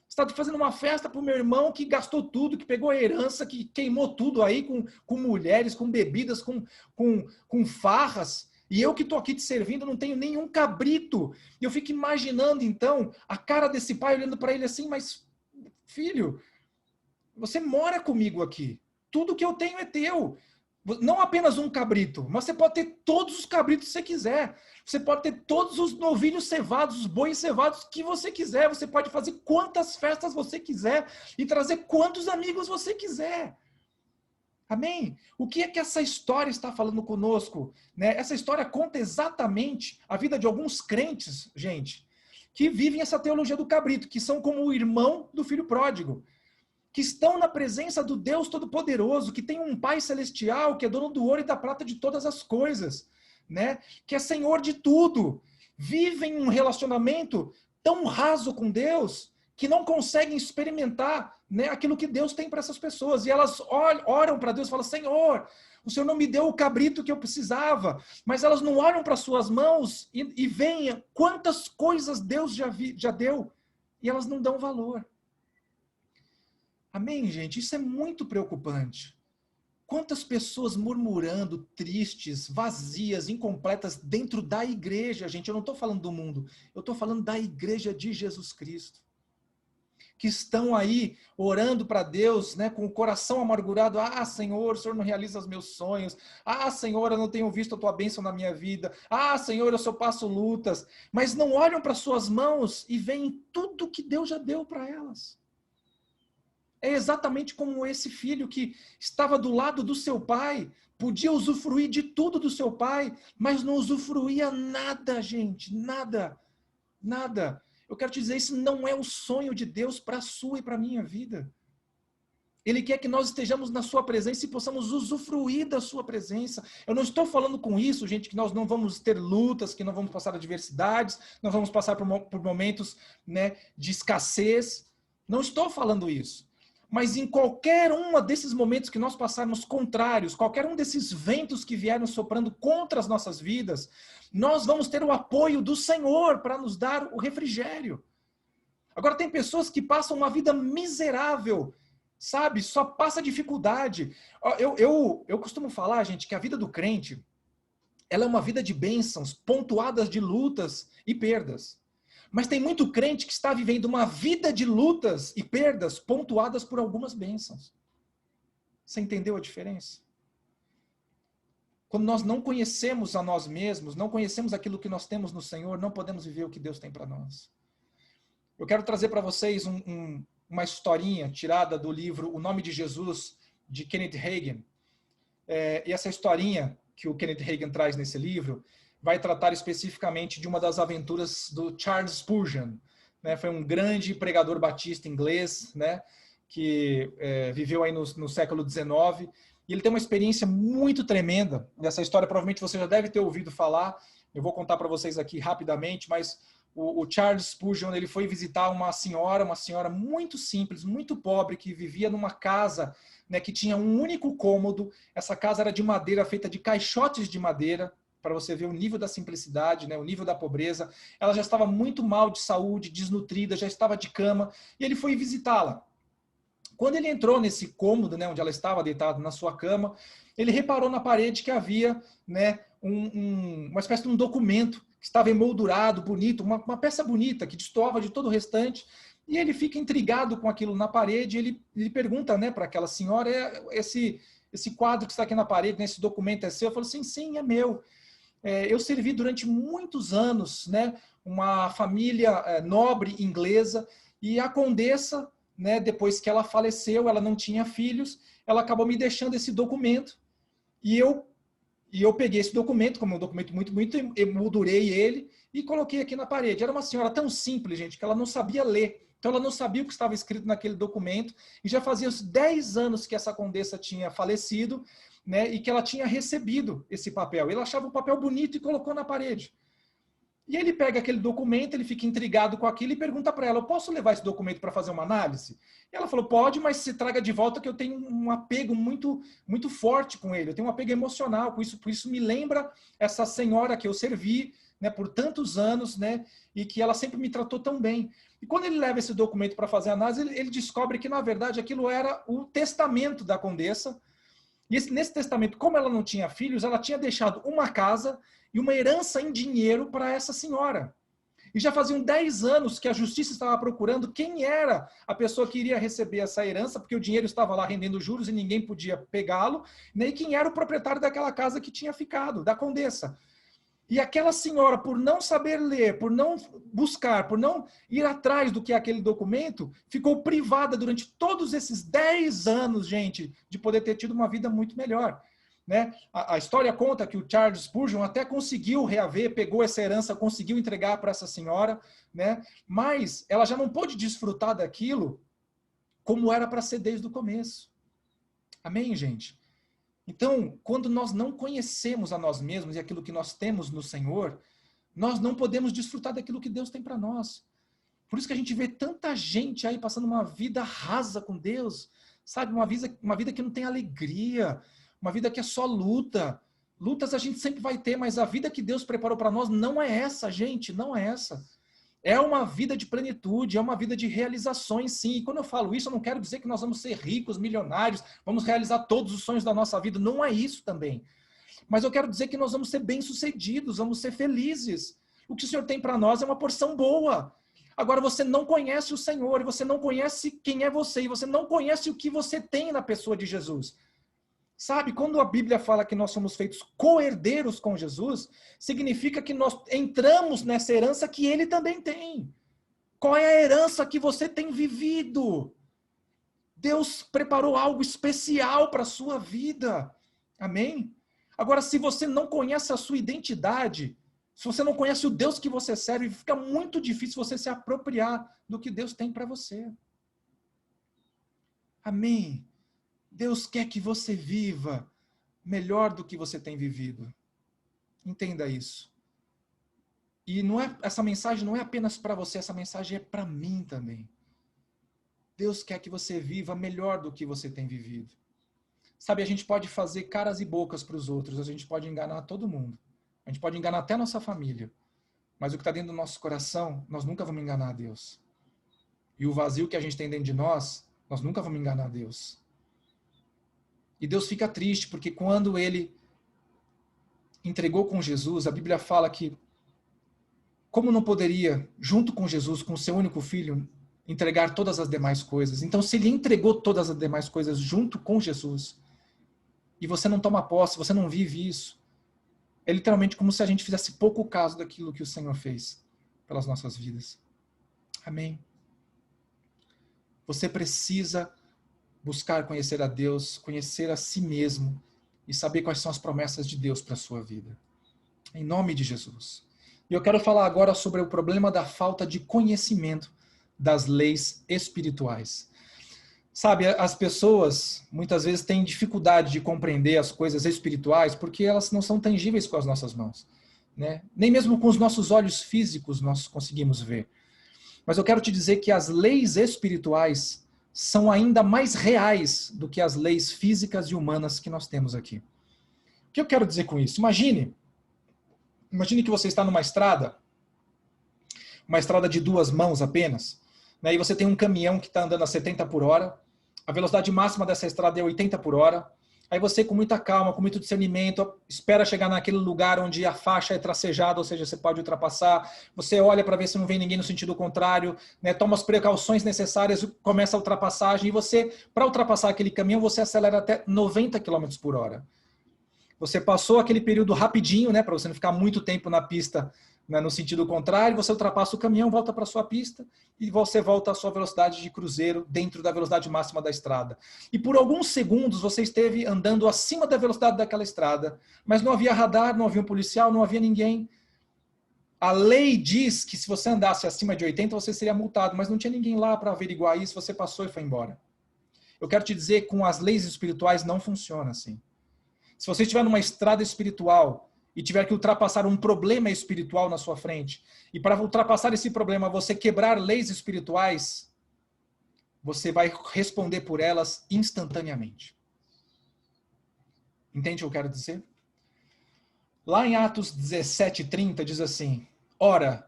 Você está fazendo uma festa para o meu irmão que gastou tudo, que pegou a herança, que queimou tudo aí com mulheres, com bebidas, com farras, e eu que estou aqui te servindo não tenho nenhum cabrito. E eu fico imaginando, então, a cara desse pai olhando para ele assim, mas filho, você mora comigo aqui. Tudo que eu tenho é teu. Não apenas um cabrito, mas você pode ter todos os cabritos que você quiser. Você pode ter todos os novilhos cevados, os bois cevados que você quiser. Você pode fazer quantas festas você quiser e trazer quantos amigos você quiser. Amém? O que é que essa história está falando conosco? Né? Essa história conta exatamente a vida de alguns crentes, gente, que vivem essa teologia do cabrito, que são como o irmão do filho pródigo, que estão na presença do Deus Todo-Poderoso, que tem um Pai Celestial, que é dono do ouro e da prata de todas as coisas, né? Que é Senhor de tudo. Vivem um relacionamento tão raso com Deus que não conseguem experimentar, né, aquilo que Deus tem para essas pessoas. E elas oram para Deus e falam, Senhor, o Senhor não me deu o cabrito que eu precisava. Mas elas não olham para suas mãos e veem quantas coisas Deus já deu. E elas não dão valor. Amém, gente? Isso é muito preocupante. Quantas pessoas murmurando, tristes, vazias, incompletas dentro da igreja, gente. Eu não estou falando do mundo, eu estou falando da igreja de Jesus Cristo. Que estão aí orando para Deus, né, com o coração amargurado. Ah, Senhor, o Senhor não realiza os meus sonhos. Ah, Senhor, eu não tenho visto a tua bênção na minha vida. Ah, Senhor, eu só passo lutas. Mas não olham para suas mãos e veem tudo que Deus já deu para elas. É exatamente como esse filho que estava do lado do seu pai, podia usufruir de tudo do seu pai, mas não usufruía nada, gente, nada, nada. Eu quero te dizer, isso não é o sonho de Deus para a sua e para a minha vida. Ele quer que nós estejamos na sua presença e possamos usufruir da sua presença. Eu não estou falando com isso, gente, que nós não vamos ter lutas, que não vamos passar adversidades, não vamos passar por momentos, né, de escassez. Não estou falando isso. Mas em qualquer um desses momentos que nós passarmos contrários, qualquer um desses ventos que vieram soprando contra as nossas vidas, nós vamos ter o apoio do Senhor para nos dar o refrigério. Agora, tem pessoas que passam uma vida miserável, sabe? Só passa dificuldade. Eu costumo falar, gente, que a vida do crente, ela é uma vida de bênçãos, pontuadas de lutas e perdas. Mas tem muito crente que está vivendo uma vida de lutas e perdas pontuadas por algumas bênçãos. Você entendeu a diferença? Quando nós não conhecemos a nós mesmos, não conhecemos aquilo que nós temos no Senhor, não podemos viver o que Deus tem para nós. Eu quero trazer para vocês uma historinha tirada do livro O Nome de Jesus, de Kenneth Hagin. E essa historinha que o Kenneth Hagin traz nesse livro vai tratar especificamente de uma das aventuras do Charles Spurgeon, né? Foi um grande pregador batista inglês, né? Que viveu aí no século XIX, e ele tem uma experiência muito tremenda. Dessa história provavelmente você já deve ter ouvido falar, eu vou contar para vocês aqui rapidamente, mas o Charles Spurgeon, ele foi visitar uma senhora muito simples, muito pobre, que vivia numa casa, né, que tinha um único cômodo. Essa casa era de madeira, feita de caixotes de madeira, para você ver o nível da simplicidade, né, o nível da pobreza. Ela já estava muito mal de saúde, desnutrida, já estava de cama, e ele foi visitá-la. Quando ele entrou nesse cômodo, né, onde ela estava deitada na sua cama, ele reparou na parede que havia, né, uma espécie de um documento que estava emoldurado, bonito, uma peça bonita, que destoava de todo o restante, e ele fica intrigado com aquilo na parede, e ele pergunta, né, para aquela senhora, esse quadro que está aqui na parede, né, esse documento é seu? Eu falo assim, sim, é meu. Eu servi durante muitos anos, né, uma família nobre inglesa, e a condessa, né, depois que ela faleceu, ela não tinha filhos, ela acabou me deixando esse documento, e eu peguei esse documento, como um documento muito bonito, emoldurei ele e coloquei aqui na parede. Era uma senhora tão simples, gente, que ela não sabia ler. Então ela não sabia o que estava escrito naquele documento, e já fazia uns 10 anos que essa condessa tinha falecido, né, e que ela tinha recebido esse papel. Ele achava o papel bonito e colocou na parede. E ele pega aquele documento, ele fica intrigado com aquilo e pergunta para ela, eu posso levar esse documento para fazer uma análise? E ela falou, pode, mas se traga de volta que eu tenho um apego muito, muito forte com ele, eu tenho um apego emocional com isso, por isso me lembra essa senhora que eu servi, né, por tantos anos, né, e que ela sempre me tratou tão bem. E quando ele leva esse documento para fazer a análise, ele descobre que, na verdade, aquilo era o testamento da condessa. E nesse testamento, como ela não tinha filhos, ela tinha deixado uma casa e uma herança em dinheiro para essa senhora. E já faziam 10 anos que a justiça estava procurando quem era a pessoa que iria receber essa herança, porque o dinheiro estava lá rendendo juros e ninguém podia pegá-lo, né? E quem era o proprietário daquela casa que tinha ficado, da condessa. E aquela senhora, por não saber ler, por não buscar, por não ir atrás do que é aquele documento, ficou privada durante todos esses 10 anos, gente, de poder ter tido uma vida muito melhor. né? A história conta que o Charles Spurgeon até conseguiu reaver, pegou essa herança, conseguiu entregar para essa senhora, né? Mas ela já não pôde desfrutar daquilo como era para ser desde o começo. Amém, gente? Então, quando nós não conhecemos a nós mesmos e aquilo que nós temos no Senhor, nós não podemos desfrutar daquilo que Deus tem para nós. Por isso que a gente vê tanta gente aí passando uma vida rasa com Deus, sabe? Uma vida que não tem alegria, uma vida que é só luta. Lutas a gente sempre vai ter, mas a vida que Deus preparou para nós não é essa, gente, não é essa. É uma vida de plenitude, é uma vida de realizações, sim. E quando eu falo isso, eu não quero dizer que nós vamos ser ricos, milionários, vamos realizar todos os sonhos da nossa vida. Não é isso também. Mas eu quero dizer que nós vamos ser bem-sucedidos, vamos ser felizes. O que o Senhor tem para nós é uma porção boa. Agora, você não conhece o Senhor, e você não conhece quem é você, e você não conhece o que você tem na pessoa de Jesus. Sabe, quando a Bíblia fala que nós somos feitos co-herdeiros com Jesus, significa que nós entramos nessa herança que ele também tem. Qual é a herança que você tem vivido? Deus preparou algo especial para a sua vida. Amém? Agora, se você não conhece a sua identidade, se você não conhece o Deus que você serve, fica muito difícil você se apropriar do que Deus tem para você. Amém? Deus quer que você viva melhor do que você tem vivido. Entenda isso. E essa mensagem não é apenas para você, essa mensagem é para mim também. Deus quer que você viva melhor do que você tem vivido. Sabe, a gente pode fazer caras e bocas para os outros, a gente pode enganar todo mundo. A gente pode enganar até a nossa família. Mas o que está dentro do nosso coração, nós nunca vamos enganar a Deus. E o vazio que a gente tem dentro de nós nunca vamos enganar a Deus. E Deus fica triste, porque quando ele entregou com Jesus, a Bíblia fala que, como não poderia, junto com Jesus, com o seu único filho, entregar todas as demais coisas? Então, se ele entregou todas as demais coisas junto com Jesus, e você não toma posse, você não vive isso, é literalmente como se a gente fizesse pouco caso daquilo que o Senhor fez pelas nossas vidas. Amém? Você precisa buscar conhecer a Deus, conhecer a si mesmo e saber quais são as promessas de Deus para a sua vida. Em nome de Jesus. E eu quero falar agora sobre o problema da falta de conhecimento das leis espirituais. Sabe, as pessoas muitas vezes têm dificuldade de compreender as coisas espirituais porque elas não são tangíveis com as nossas mãos, né? Nem mesmo com os nossos olhos físicos nós conseguimos ver. Mas eu quero te dizer que as leis espirituais são ainda mais reais do que as leis físicas e humanas que nós temos aqui. O que eu quero dizer com isso? Imagine que você está numa estrada, uma estrada de duas mãos apenas, né, e você tem um caminhão que está andando a 70 por hora, a velocidade máxima dessa estrada é 80 por hora, aí você com muita calma, com muito discernimento, espera chegar naquele lugar onde a faixa é tracejada, ou seja, você pode ultrapassar, você olha para ver se não vem ninguém no sentido contrário, né, toma as precauções necessárias, começa a ultrapassagem, e você, para ultrapassar aquele caminhão, você acelera até 90 km por hora. Você passou aquele período rapidinho, né, para você não ficar muito tempo na pista, né, no sentido contrário, você ultrapassa o caminhão, volta para a sua pista e você volta à sua velocidade de cruzeiro dentro da velocidade máxima da estrada. E por alguns segundos você esteve andando acima da velocidade daquela estrada, mas não havia radar, não havia um policial, não havia ninguém. A lei diz que se você andasse acima de 80 você seria multado, mas não tinha ninguém lá para averiguar isso, você passou e foi embora. Eu quero te dizer que com as leis espirituais não funciona assim. Se você estiver numa estrada espiritual e tiver que ultrapassar um problema espiritual na sua frente, e para ultrapassar esse problema você quebrar leis espirituais, você vai responder por elas instantaneamente. Entende o que eu quero dizer? Lá em Atos 17:30 diz assim: ora,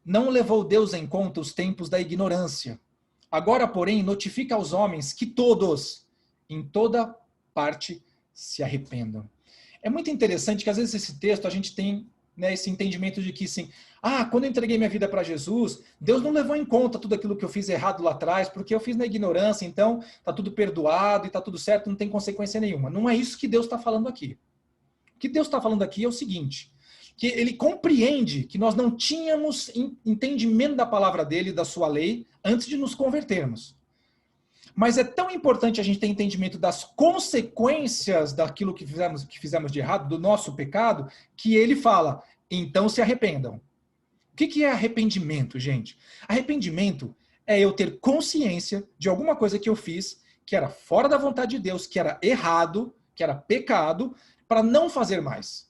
não levou Deus em conta os tempos da ignorância. Agora, porém, notifica aos homens que todos, em toda parte, se arrependam. É muito interessante que às vezes esse texto a gente tem, né, esse entendimento de que assim, quando eu entreguei minha vida para Jesus, Deus não levou em conta tudo aquilo que eu fiz errado lá atrás, porque eu fiz na ignorância, então tá tudo perdoado e tá tudo certo, não tem consequência nenhuma. Não é isso que Deus está falando aqui. O que Deus está falando aqui é o seguinte, que ele compreende que nós não tínhamos entendimento da palavra dele, da sua lei, antes de nos convertermos. Mas é tão importante a gente ter entendimento das consequências daquilo que fizemos de errado, do nosso pecado, que ele fala, então se arrependam. O que é arrependimento, gente? Arrependimento é eu ter consciência de alguma coisa que eu fiz que era fora da vontade de Deus, que era errado, que era pecado, para não fazer mais.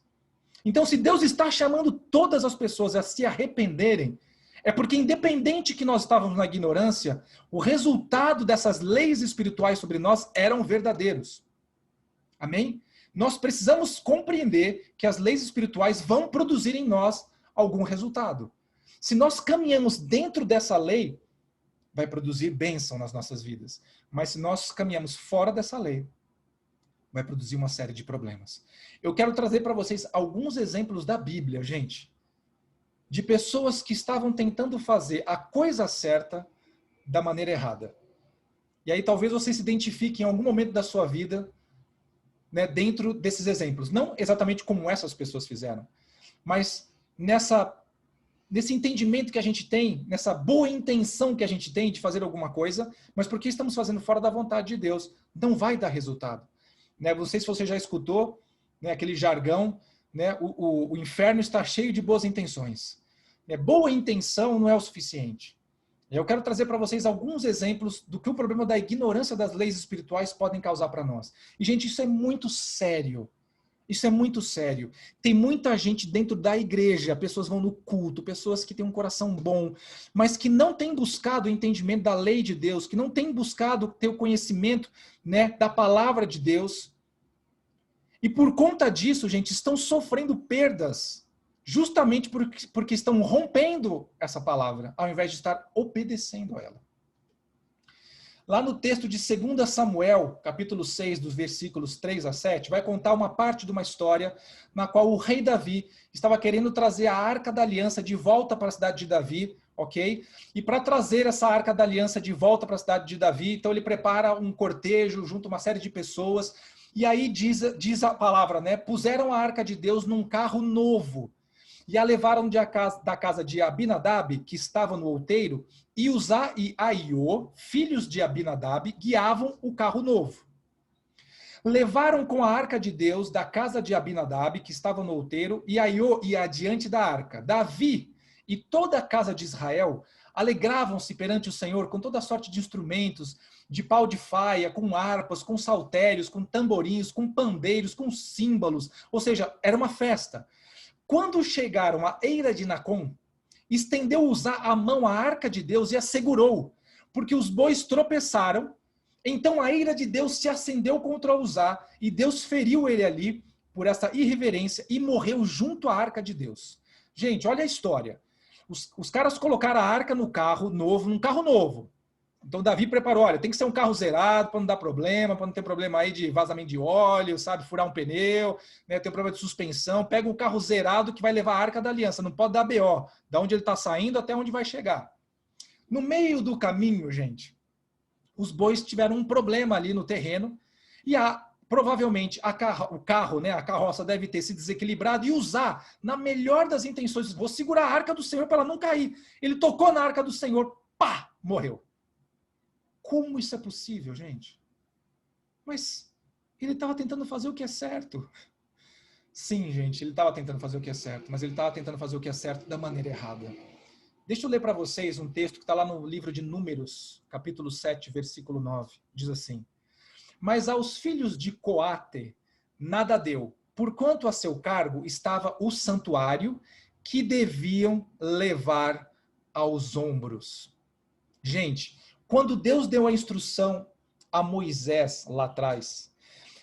Então, se Deus está chamando todas as pessoas a se arrependerem, é porque, independente que nós estávamos na ignorância, o resultado dessas leis espirituais sobre nós eram verdadeiros. Amém? Nós precisamos compreender que as leis espirituais vão produzir em nós algum resultado. Se nós caminhamos dentro dessa lei, vai produzir bênção nas nossas vidas. Mas se nós caminhamos fora dessa lei, vai produzir uma série de problemas. Eu quero trazer para vocês alguns exemplos da Bíblia, gente, de pessoas que estavam tentando fazer a coisa certa da maneira errada. E aí talvez você se identifique em algum momento da sua vida, né, dentro desses exemplos. Não exatamente como essas pessoas fizeram, mas nesse entendimento que a gente tem, nessa boa intenção que a gente tem de fazer alguma coisa, mas porque estamos fazendo fora da vontade de Deus, não vai dar resultado. Né? Não sei se você já escutou, né, aquele jargão, né, o inferno está cheio de boas intenções. Boa intenção não é o suficiente. Eu quero trazer para vocês alguns exemplos do que o problema da ignorância das leis espirituais podem causar para nós. E, gente, isso é muito sério. Isso é muito sério. Tem muita gente dentro da igreja, pessoas vão no culto, pessoas que têm um coração bom, mas que não têm buscado o entendimento da lei de Deus, que não têm buscado ter o conhecimento, né, da palavra de Deus. E por conta disso, gente, estão sofrendo perdas, justamente porque estão rompendo essa palavra, ao invés de estar obedecendo a ela. Lá no texto de 2 Samuel, capítulo 6, dos versículos 3 a 7, vai contar uma parte de uma história na qual o rei Davi estava querendo trazer a Arca da Aliança de volta para a cidade de Davi, ok? E para trazer essa Arca da Aliança de volta para a cidade de Davi, então ele prepara um cortejo junto a uma série de pessoas, e aí diz a palavra, né? Puseram a Arca de Deus num carro novo, e a levaram da casa de Abinadab, que estava no outeiro, e Uzá e Aiô, filhos de Abinadab, guiavam o carro novo. Levaram com a arca de Deus da casa de Abinadab, que estava no outeiro, e Aiô ia adiante da arca. Davi e toda a casa de Israel alegravam-se perante o Senhor com toda sorte de instrumentos, de pau de faia, com harpas, com saltérios, com tamborins, com pandeiros, com símbolos. Ou seja, era uma festa. Quando chegaram à eira de Nacon, estendeu Uzá a mão à arca de Deus e a segurou, porque os bois tropeçaram. Então a ira de Deus se acendeu contra Uzá, e Deus feriu ele ali por essa irreverência e morreu junto à arca de Deus. Gente, olha a história. Os caras colocaram a arca no carro novo, num carro novo. Então Davi preparou, olha, tem que ser um carro zerado para não dar problema, para não ter problema aí de vazamento de óleo, sabe, furar um pneu, né, ter problema de suspensão. Pega um carro zerado que vai levar a Arca da Aliança, não pode dar BO, da onde ele está saindo até onde vai chegar. No meio do caminho, gente, os bois tiveram um problema ali no terreno e provavelmente o carro, né, a carroça deve ter se desequilibrado e Uzá, na melhor das intenções, vou segurar a Arca do Senhor para ela não cair. Ele tocou na Arca do Senhor, pá, morreu. Como isso é possível, gente? Mas ele estava tentando fazer o que é certo. Sim, gente, ele estava tentando fazer o que é certo, mas ele estava tentando fazer o que é certo da maneira errada. Deixa eu ler para vocês um texto que está lá no livro de Números, capítulo 7, versículo 9. Diz assim: Mas aos filhos de Coate nada deu, porquanto a seu cargo estava o santuário que deviam levar aos ombros. Gente, quando Deus deu a instrução a Moisés lá atrás,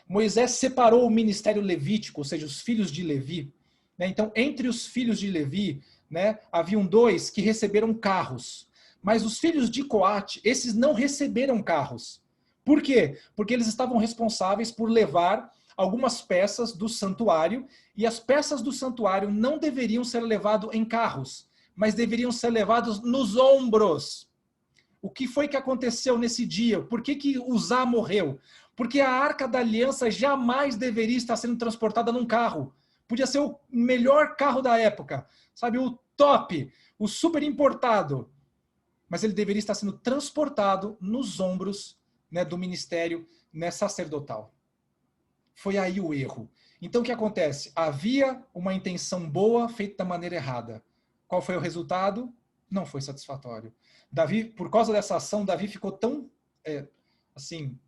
Moisés separou o ministério levítico, ou seja, os filhos de Levi. Né? Então, entre os filhos de Levi, né, haviam 2 que receberam carros. Mas os filhos de Coate, esses não receberam carros. Por quê? Porque eles estavam responsáveis por levar algumas peças do santuário, e as peças do santuário não deveriam ser levadas em carros, mas deveriam ser levadas nos ombros. O que foi que aconteceu nesse dia? Por que Uzá morreu? Porque a Arca da Aliança jamais deveria estar sendo transportada num carro. Podia ser o melhor carro da época, sabe, o top, o super importado. Mas ele deveria estar sendo transportado nos ombros né, do ministério, né, sacerdotal. Foi aí o erro. Então o que acontece? Havia uma intenção boa feita da maneira errada. Qual foi o resultado? Não foi satisfatório. Davi, por causa dessa ação, Davi ficou tão assim,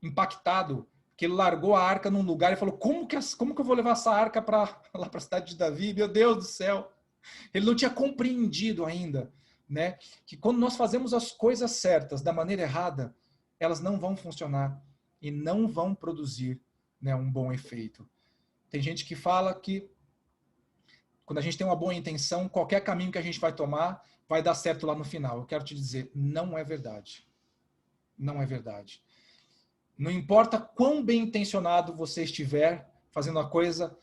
impactado, que ele largou a arca num lugar e falou, como que eu vou levar essa arca lá para a cidade de Davi? Meu Deus do céu! Ele não tinha compreendido ainda, né, que quando nós fazemos as coisas certas da maneira errada, elas não vão funcionar e não vão produzir, né, um bom efeito. Tem gente que fala que quando a gente tem uma boa intenção, qualquer caminho que a gente vai tomar vai dar certo lá no final. Eu quero te dizer, não é verdade. Não é verdade. Não importa quão bem intencionado você estiver fazendo a coisa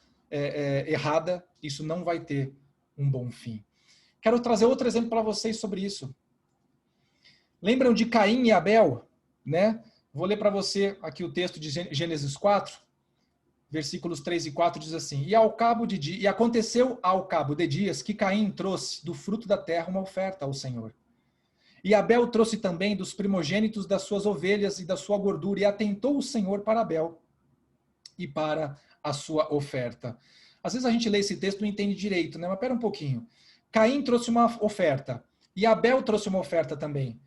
errada, isso não vai ter um bom fim. Quero trazer outro exemplo para vocês sobre isso. Lembram de Caim e Abel? Né? Vou ler para você aqui o texto de Gênesis 4, versículos 3 e 4, diz assim, e aconteceu ao cabo de dias que Caim trouxe do fruto da terra uma oferta ao Senhor. E Abel trouxe também dos primogênitos das suas ovelhas e da sua gordura, e atentou o Senhor para Abel e para a sua oferta. Às vezes a gente lê esse texto e não entende direito, né? Mas pera um pouquinho. Caim trouxe uma oferta, e Abel trouxe uma oferta também.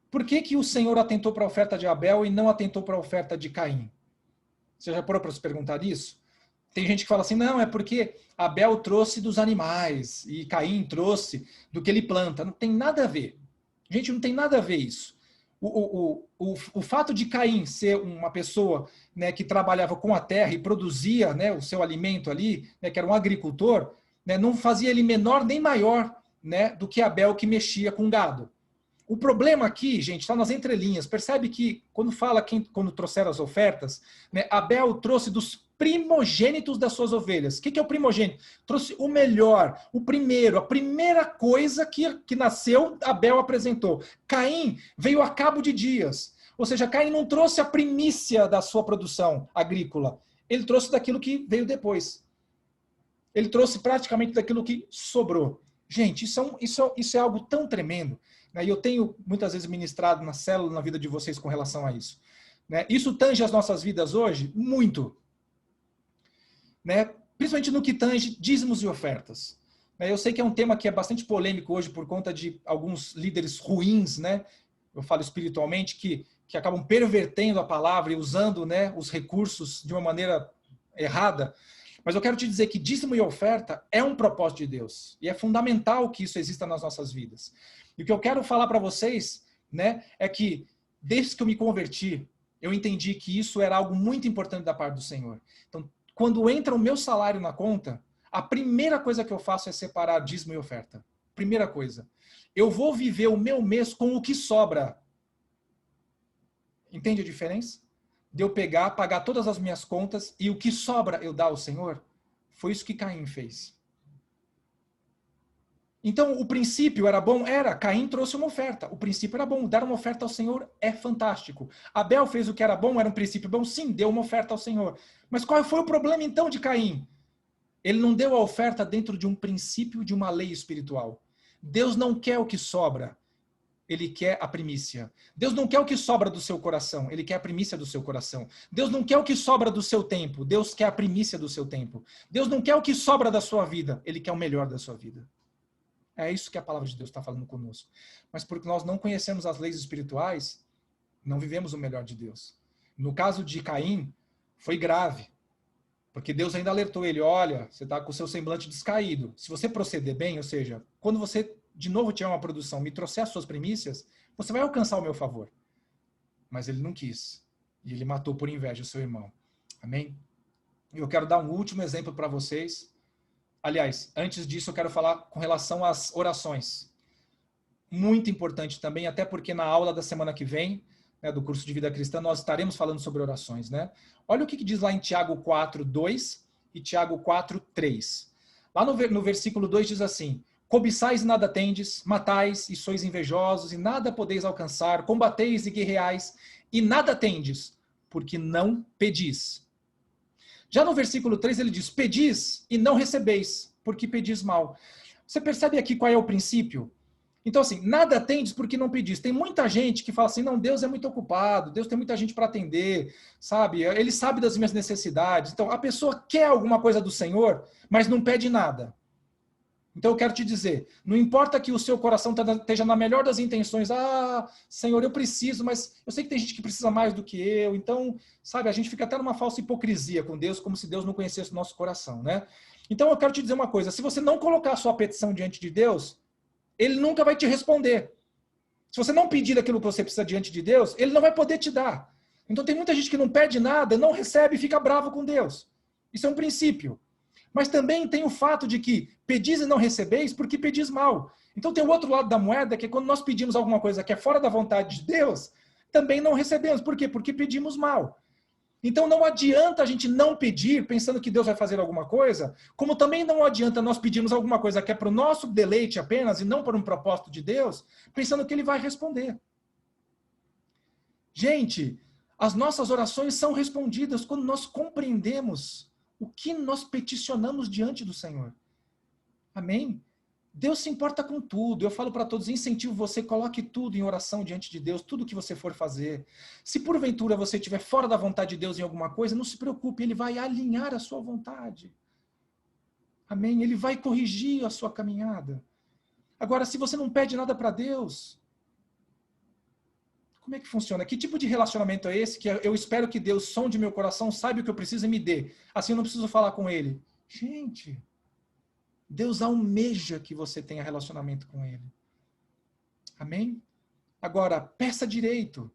Por que o Senhor atentou para a oferta de Abel e não atentou para a oferta de Caim? Você já parou para se perguntar isso? Tem gente que fala assim, não, é porque Abel trouxe dos animais e Caim trouxe do que ele planta. Não tem nada a ver. Gente, não tem nada a ver isso. O fato de Caim ser uma pessoa, né, que trabalhava com a terra e produzia, né, o seu alimento ali, né, que era um agricultor, né, não fazia ele menor nem maior, né, do que Abel, que mexia com gado. O problema aqui, gente, está nas entrelinhas. Percebe que quando trouxeram as ofertas, né, Abel trouxe dos primogênitos das suas ovelhas. O que é o primogênito? Trouxe o melhor, o primeiro, a primeira coisa que nasceu, Abel apresentou. Caim veio a cabo de dias. Ou seja, Caim não trouxe a primícia da sua produção agrícola. Ele trouxe daquilo que veio depois. Ele trouxe praticamente daquilo que sobrou. Gente, isso é algo tão tremendo. E eu tenho muitas vezes ministrado na célula, na vida de vocês com relação a isso. Isso tange as nossas vidas hoje? Muito. Principalmente no que tange dízimos e ofertas. Eu sei que é um tema que é bastante polêmico hoje por conta de alguns líderes ruins, eu falo espiritualmente, que acabam pervertendo a palavra e usando, os recursos de uma maneira errada. Mas eu quero te dizer que dízimo e oferta é um propósito de Deus. E é fundamental que isso exista nas nossas vidas. E o que eu quero falar para vocês, é que desde que eu me converti, eu entendi que isso era algo muito importante da parte do Senhor. Então, quando entra o meu salário na conta, a primeira coisa que eu faço é separar dízimo e oferta. Primeira coisa. Eu vou viver o meu mês com o que sobra. Entende a diferença? De eu pagar todas as minhas contas e o que sobra eu dar ao Senhor? Foi isso que Caim fez. Então, o princípio era bom? Era. Caim trouxe uma oferta. O princípio era bom. Dar uma oferta ao Senhor é fantástico. Abel fez o que era bom? Era um princípio bom? Sim, deu uma oferta ao Senhor. Mas qual foi o problema, então, de Caim? Ele não deu a oferta dentro de um princípio, de uma lei espiritual. Deus não quer o que sobra. Ele quer a primícia. Deus não quer o que sobra do seu coração. Ele quer a primícia do seu coração. Deus não quer o que sobra do seu tempo. Deus quer a primícia do seu tempo. Deus não quer o que sobra da sua vida. Ele quer o melhor da sua vida. É isso que a palavra de Deus está falando conosco. Mas porque nós não conhecemos as leis espirituais, não vivemos o melhor de Deus. No caso de Caim, foi grave. Porque Deus ainda alertou ele, olha, você está com o seu semblante descaído. Se você proceder bem, ou seja, quando você de novo tiver uma produção, me trouxer as suas primícias, você vai alcançar o meu favor. Mas ele não quis. E ele matou por inveja o seu irmão. Amém? E eu quero dar um último exemplo para vocês. Aliás, antes disso eu quero falar com relação às orações. Muito importante também, até porque na aula da semana que vem, do curso de vida cristã, nós estaremos falando sobre orações. Olha o que diz lá em Tiago 4, 2 e Tiago 4, 3. Lá no versículo 2 diz assim, cobiçais e nada tendes, matais e sois invejosos e nada podeis alcançar, combateis e guerreais e nada tendes, porque não pedis. Já no versículo 3 ele diz, pedis e não recebeis, porque pedis mal. Você percebe aqui qual é o princípio? Então, assim, nada tendes porque não pedis. Tem muita gente que fala assim, não, Deus é muito ocupado, Deus tem muita gente para atender, sabe? Ele sabe das minhas necessidades. Então, a pessoa quer alguma coisa do Senhor, mas não pede nada. Então, eu quero te dizer, não importa que o seu coração esteja na melhor das intenções, Senhor, eu preciso, mas eu sei que tem gente que precisa mais do que eu. Então, sabe, a gente fica até numa falsa hipocrisia com Deus, como se Deus não conhecesse o nosso coração, né? Então, eu quero te dizer uma coisa, se você não colocar a sua petição diante de Deus, ele nunca vai te responder. Se você não pedir aquilo que você precisa diante de Deus, ele não vai poder te dar. Então tem muita gente que não pede nada, não recebe e fica bravo com Deus. Isso é um princípio. Mas também tem o fato de que pedis e não recebeis porque pedis mal. Então tem o outro lado da moeda, que é quando nós pedimos alguma coisa que é fora da vontade de Deus, também não recebemos. Por quê? Porque pedimos mal. Então não adianta a gente não pedir pensando que Deus vai fazer alguma coisa, como também não adianta nós pedirmos alguma coisa que é para o nosso deleite apenas e não para um propósito de Deus, pensando que ele vai responder. Gente, as nossas orações são respondidas quando nós compreendemos o que nós peticionamos diante do Senhor. Amém? Deus se importa com tudo. Eu falo para todos, incentivo você, coloque tudo em oração diante de Deus, tudo que você for fazer. Se porventura você estiver fora da vontade de Deus em alguma coisa, não se preocupe, Ele vai alinhar a sua vontade. Amém? Ele vai corrigir a sua caminhada. Agora, se você não pede nada para Deus, como é que funciona? Que tipo de relacionamento é esse que eu espero que Deus sonde meu coração, saiba o que eu preciso e me dê? Assim eu não preciso falar com Ele. Gente, Deus almeja que você tenha relacionamento com Ele. Amém? Agora, peça direito.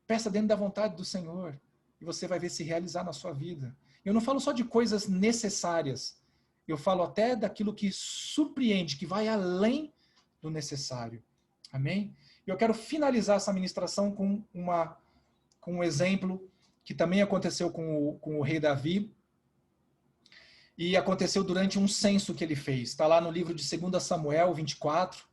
Peça dentro da vontade do Senhor. E você vai ver se realizar na sua vida. Eu não falo só de coisas necessárias. Eu falo até daquilo que surpreende, que vai além do necessário. Amém? E eu quero finalizar essa ministração com um exemplo que também aconteceu com o rei Davi. E aconteceu durante um censo que ele fez. Está lá no livro de 2 Samuel 24,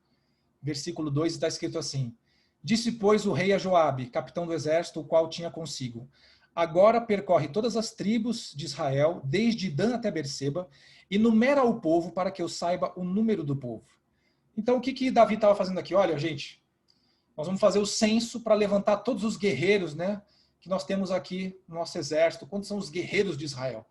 versículo 2, está escrito assim: Disse, pois, o rei a Joabe, capitão do exército, o qual tinha consigo: Agora percorre todas as tribos de Israel, desde Dan até Berseba, e numera o povo para que eu saiba o número do povo. Então, o que Davi estava fazendo aqui? Olha, gente, nós vamos fazer o censo para levantar todos os guerreiros, né, que nós temos aqui no nosso exército. Quantos são os guerreiros de Israel?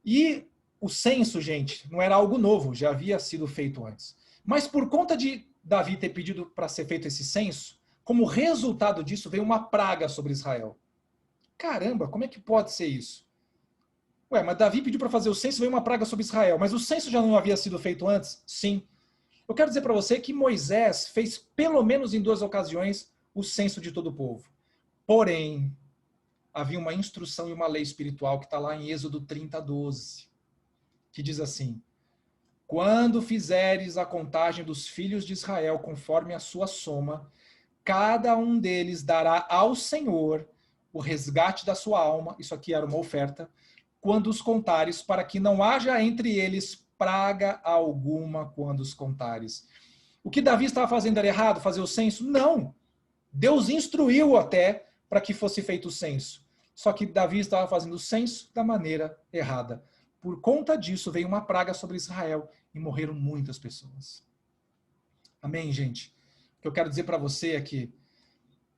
E o censo, gente, não era algo novo, já havia sido feito antes. Mas por conta de Davi ter pedido para ser feito esse censo, como resultado disso veio uma praga sobre Israel. Caramba, como é que pode ser isso? Ué, mas Davi pediu para fazer o censo, veio uma praga sobre Israel. Mas o censo já não havia sido feito antes? Sim. Eu quero dizer para você que Moisés fez pelo menos em 2 ocasiões o censo de todo o povo. Porém, havia uma instrução e uma lei espiritual que está lá em Êxodo 30:12, que diz assim: Quando fizeres a contagem dos filhos de Israel conforme a sua soma, cada um deles dará ao Senhor o resgate da sua alma, isso aqui era uma oferta, quando os contares, para que não haja entre eles praga alguma quando os contares. O que Davi estava fazendo era errado, fazer o censo? Não. Deus instruiu até para que fosse feito o censo. Só que Davi estava fazendo o censo da maneira errada. Por conta disso, veio uma praga sobre Israel e morreram muitas pessoas. Amém, gente? O que eu quero dizer para você é que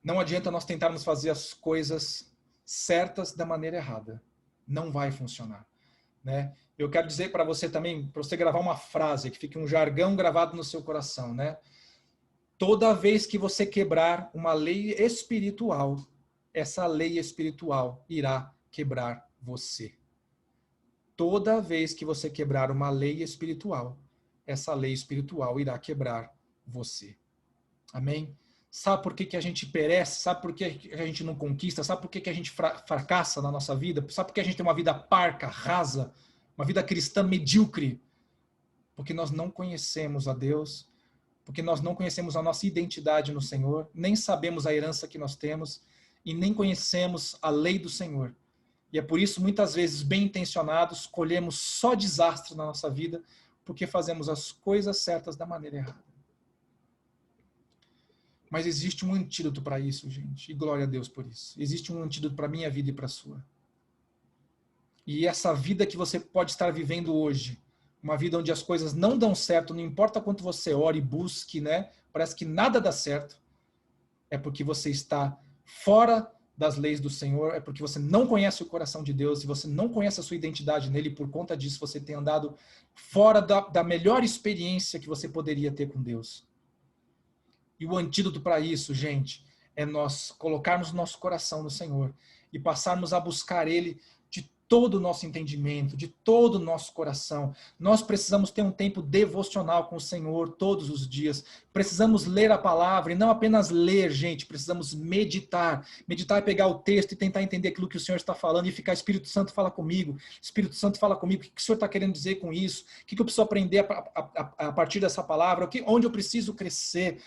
não adianta nós tentarmos fazer as coisas certas da maneira errada. Não vai funcionar, né? Eu quero dizer para você também, para você gravar uma frase, que fique um jargão gravado no seu coração, né? Toda vez que você quebrar uma lei espiritual, essa lei espiritual irá quebrar você. Toda vez que você quebrar uma lei espiritual, essa lei espiritual irá quebrar você. Amém? Sabe por que a gente perece? Sabe por que a gente não conquista? Sabe por que a gente fracassa na nossa vida? Sabe por que a gente tem uma vida parca, rasa, uma vida cristã medíocre? Porque nós não conhecemos a Deus, porque nós não conhecemos a nossa identidade no Senhor, nem sabemos a herança que nós temos e nem conhecemos a lei do Senhor. E é por isso, muitas vezes, bem intencionados, colhemos só desastre na nossa vida, porque fazemos as coisas certas da maneira errada. Mas existe um antídoto para isso, gente. E glória a Deus por isso. Existe um antídoto para a minha vida e para a sua. E essa vida que você pode estar vivendo hoje, uma vida onde as coisas não dão certo, não importa quanto você ore e busque, né? Parece que nada dá certo. É porque você está fora das leis do Senhor, é porque você não conhece o coração de Deus, e você não conhece a sua identidade nele, e por conta disso você tem andado fora da melhor experiência que você poderia ter com Deus. E o antídoto para isso, gente, é nós colocarmos nosso coração no Senhor e passarmos a buscar Ele de todo o nosso entendimento, de todo o nosso coração. Nós precisamos ter um tempo devocional com o Senhor todos os dias. Precisamos ler a palavra e não apenas ler, gente, precisamos meditar. Meditar é pegar o texto e tentar entender aquilo que o Senhor está falando e ficar, Espírito Santo, fala comigo. Espírito Santo, fala comigo. O que o Senhor está querendo dizer com isso? O que eu preciso aprender a partir dessa palavra? Onde eu preciso crescer?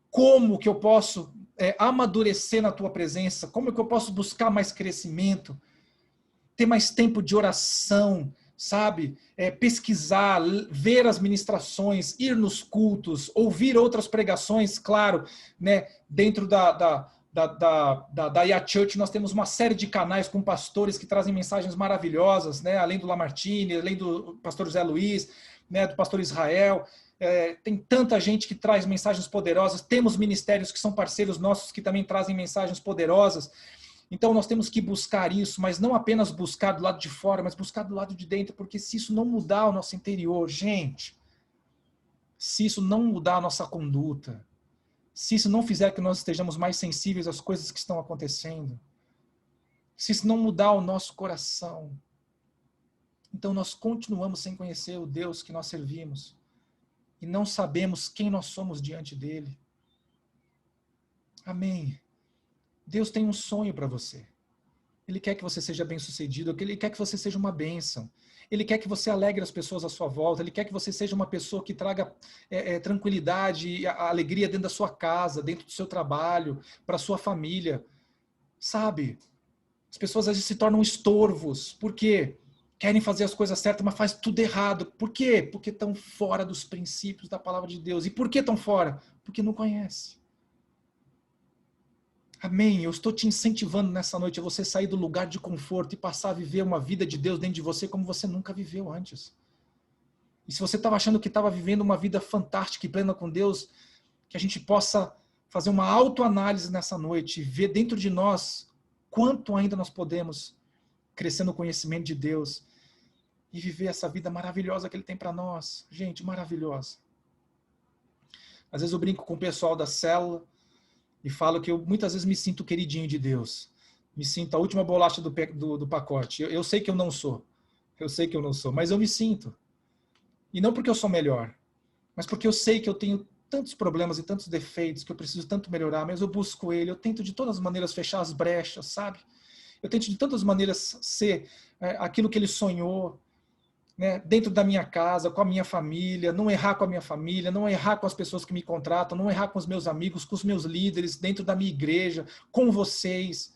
Como que eu posso amadurecer na tua presença? Como que eu posso buscar mais crescimento? Ter mais tempo de oração, sabe? Pesquisar, ver as ministrações, ir nos cultos, ouvir outras pregações, claro, né? Dentro da IA Church nós temos uma série de canais com pastores que trazem mensagens maravilhosas, né? Além do Lamartine, além do pastor José Luiz, né? Do pastor Israel. Tem tanta gente que traz mensagens poderosas, temos ministérios que são parceiros nossos que também trazem mensagens poderosas. Então nós temos que buscar isso, mas não apenas buscar do lado de fora, mas buscar do lado de dentro, porque se isso não mudar o nosso interior, gente, se isso não mudar a nossa conduta, se isso não fizer que nós estejamos mais sensíveis às coisas que estão acontecendo, se isso não mudar o nosso coração, então nós continuamos sem conhecer o Deus que nós servimos e não sabemos quem nós somos diante dele. Amém. Deus tem um sonho para você. Ele quer que você seja bem-sucedido, ele quer que você seja uma bênção. Ele quer que você alegre as pessoas à sua volta, ele quer que você seja uma pessoa que traga tranquilidade e alegria dentro da sua casa, dentro do seu trabalho, para a sua família. Sabe? As pessoas às vezes se tornam estorvos. Por quê? Querem fazer as coisas certas, mas faz tudo errado. Por quê? Porque estão fora dos princípios da palavra de Deus. E por que estão fora? Porque não conhecem. Amém. Eu estou te incentivando nessa noite a você sair do lugar de conforto e passar a viver uma vida de Deus dentro de você como você nunca viveu antes. E se você estava achando que estava vivendo uma vida fantástica e plena com Deus, que a gente possa fazer uma autoanálise nessa noite e ver dentro de nós quanto ainda nós podemos crescer no conhecimento de Deus e viver essa vida maravilhosa que Ele tem para nós. Gente, maravilhosa. Às vezes eu brinco com o pessoal da célula e falo que eu muitas vezes me sinto queridinho de Deus. Me sinto a última bolacha do pacote. Eu sei que eu não sou. Eu sei que eu não sou, mas eu me sinto. E não porque eu sou melhor, mas porque eu sei que eu tenho tantos problemas e tantos defeitos que eu preciso tanto melhorar, mas eu busco Ele. Eu tento de todas as maneiras fechar as brechas, sabe? Eu tento de tantas maneiras ser aquilo que Ele sonhou, né, dentro da minha casa, com a minha família, não errar com a minha família, não errar com as pessoas que me contratam, não errar com os meus amigos, com os meus líderes, dentro da minha igreja, com vocês.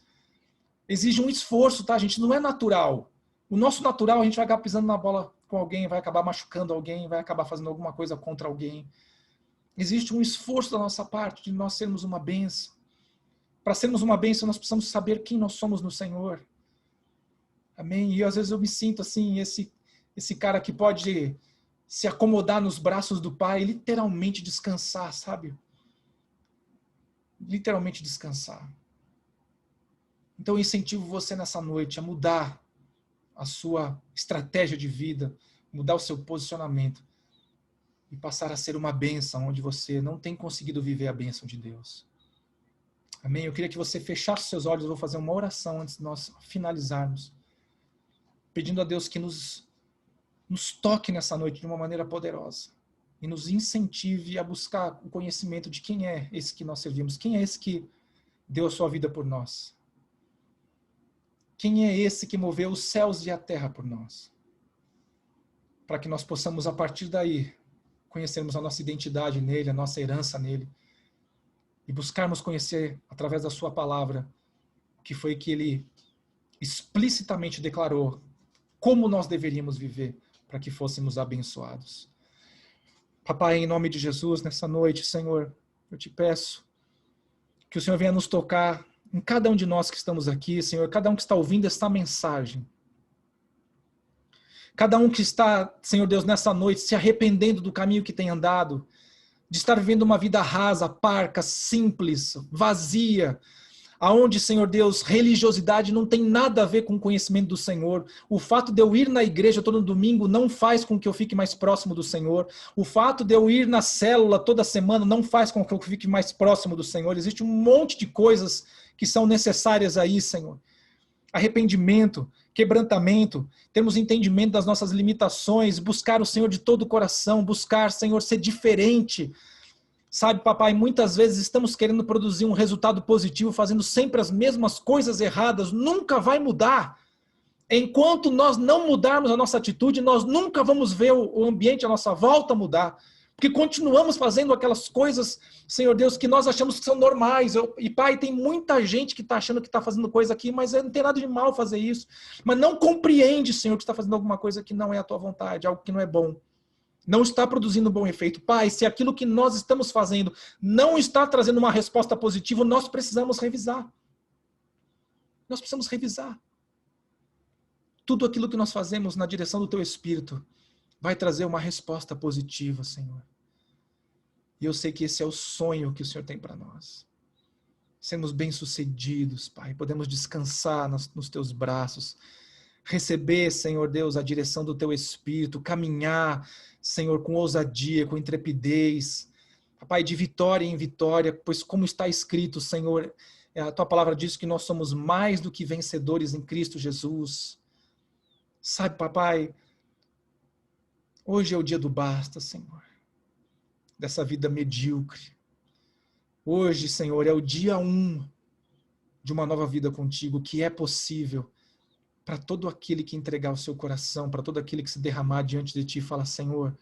Exige um esforço, tá, gente? Não é natural. O nosso natural, a gente vai acabar pisando na bola com alguém, vai acabar machucando alguém, vai acabar fazendo alguma coisa contra alguém. Existe um esforço da nossa parte de nós sermos uma bênção. Para sermos uma bênção, nós precisamos saber quem nós somos no Senhor. Amém? E às vezes eu me sinto assim, esse cara que pode se acomodar nos braços do Pai, literalmente descansar, sabe? Literalmente descansar. Então eu incentivo você nessa noite a mudar a sua estratégia de vida, mudar o seu posicionamento e passar a ser uma bênção onde você não tem conseguido viver a bênção de Deus. Amém? Eu queria que você fechasse seus olhos, eu vou fazer uma oração antes de nós finalizarmos, pedindo a Deus que nos toque nessa noite de uma maneira poderosa e nos incentive a buscar o conhecimento de quem é esse que nós servimos, quem é esse que deu a sua vida por nós, quem é esse que moveu os céus e a terra por nós, para que nós possamos a partir daí conhecermos a nossa identidade nele, a nossa herança nele e buscarmos conhecer através da sua palavra o que foi que ele explicitamente declarou como nós deveríamos viver para que fôssemos abençoados. Papai, em nome de Jesus, nessa noite, Senhor, eu te peço que o Senhor venha nos tocar em cada um de nós que estamos aqui, Senhor, cada um que está ouvindo esta mensagem. Cada um que está, Senhor Deus, nessa noite se arrependendo do caminho que tem andado, de estar vivendo uma vida rasa, parca, simples, vazia, aonde, Senhor Deus, religiosidade não tem nada a ver com o conhecimento do Senhor. O fato de eu ir na igreja todo domingo não faz com que eu fique mais próximo do Senhor. O fato de eu ir na célula toda semana não faz com que eu fique mais próximo do Senhor. Existe um monte de coisas que são necessárias aí, Senhor. Arrependimento, quebrantamento, termos entendimento das nossas limitações, buscar o Senhor de todo o coração, buscar, Senhor, ser diferente. Sabe, papai, muitas vezes estamos querendo produzir um resultado positivo, fazendo sempre as mesmas coisas erradas, nunca vai mudar. Enquanto nós não mudarmos a nossa atitude, nós nunca vamos ver o ambiente à nossa volta mudar. Porque continuamos fazendo aquelas coisas, Senhor Deus, que nós achamos que são normais. E, Pai, tem muita gente que está achando que está fazendo coisa aqui, mas não tem nada de mal fazer isso. Mas não compreende, Senhor, que está fazendo alguma coisa que não é a tua vontade, algo que não é bom. Não está produzindo bom efeito. Pai, se aquilo que nós estamos fazendo não está trazendo uma resposta positiva, nós precisamos revisar. Nós precisamos revisar. Tudo aquilo que nós fazemos na direção do Teu Espírito vai trazer uma resposta positiva, Senhor. E eu sei que esse é o sonho que o Senhor tem para nós. Sermos bem-sucedidos, Pai. Podemos descansar nos Teus braços. Receber, Senhor Deus, a direção do Teu Espírito. Caminhar, Senhor, com ousadia, com intrepidez. Pai, de vitória em vitória, pois como está escrito, Senhor, a Tua palavra diz que nós somos mais do que vencedores em Cristo Jesus. Sabe, papai, hoje é o dia do basta, Senhor, dessa vida medíocre. Hoje, Senhor, é o dia 1 de uma nova vida contigo, que é possível para todo aquele que entregar o seu coração, para todo aquele que se derramar diante de ti e falar, Senhor,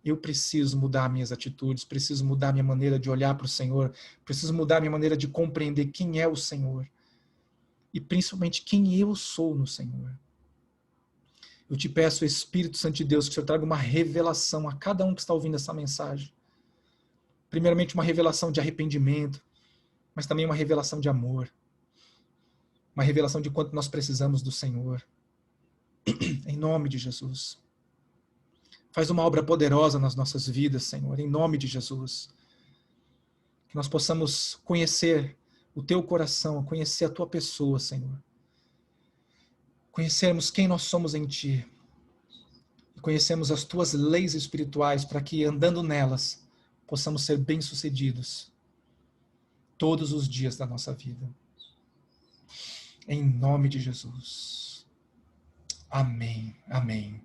eu preciso mudar minhas atitudes, preciso mudar minha maneira de olhar para o Senhor, preciso mudar minha maneira de compreender quem é o Senhor e principalmente quem eu sou no Senhor. Eu te peço, Espírito Santo de Deus, que o Senhor traga uma revelação a cada um que está ouvindo essa mensagem. Primeiramente, uma revelação de arrependimento, mas também uma revelação de amor. Uma revelação de quanto nós precisamos do Senhor. Em nome de Jesus. Faz uma obra poderosa nas nossas vidas, Senhor, em nome de Jesus. Que nós possamos conhecer o Teu coração, conhecer a Tua pessoa, Senhor. Conhecermos quem nós somos em Ti. E conhecermos as Tuas leis espirituais para que, andando nelas, possamos ser bem-sucedidos todos os dias da nossa vida. Em nome de Jesus. Amém. Amém.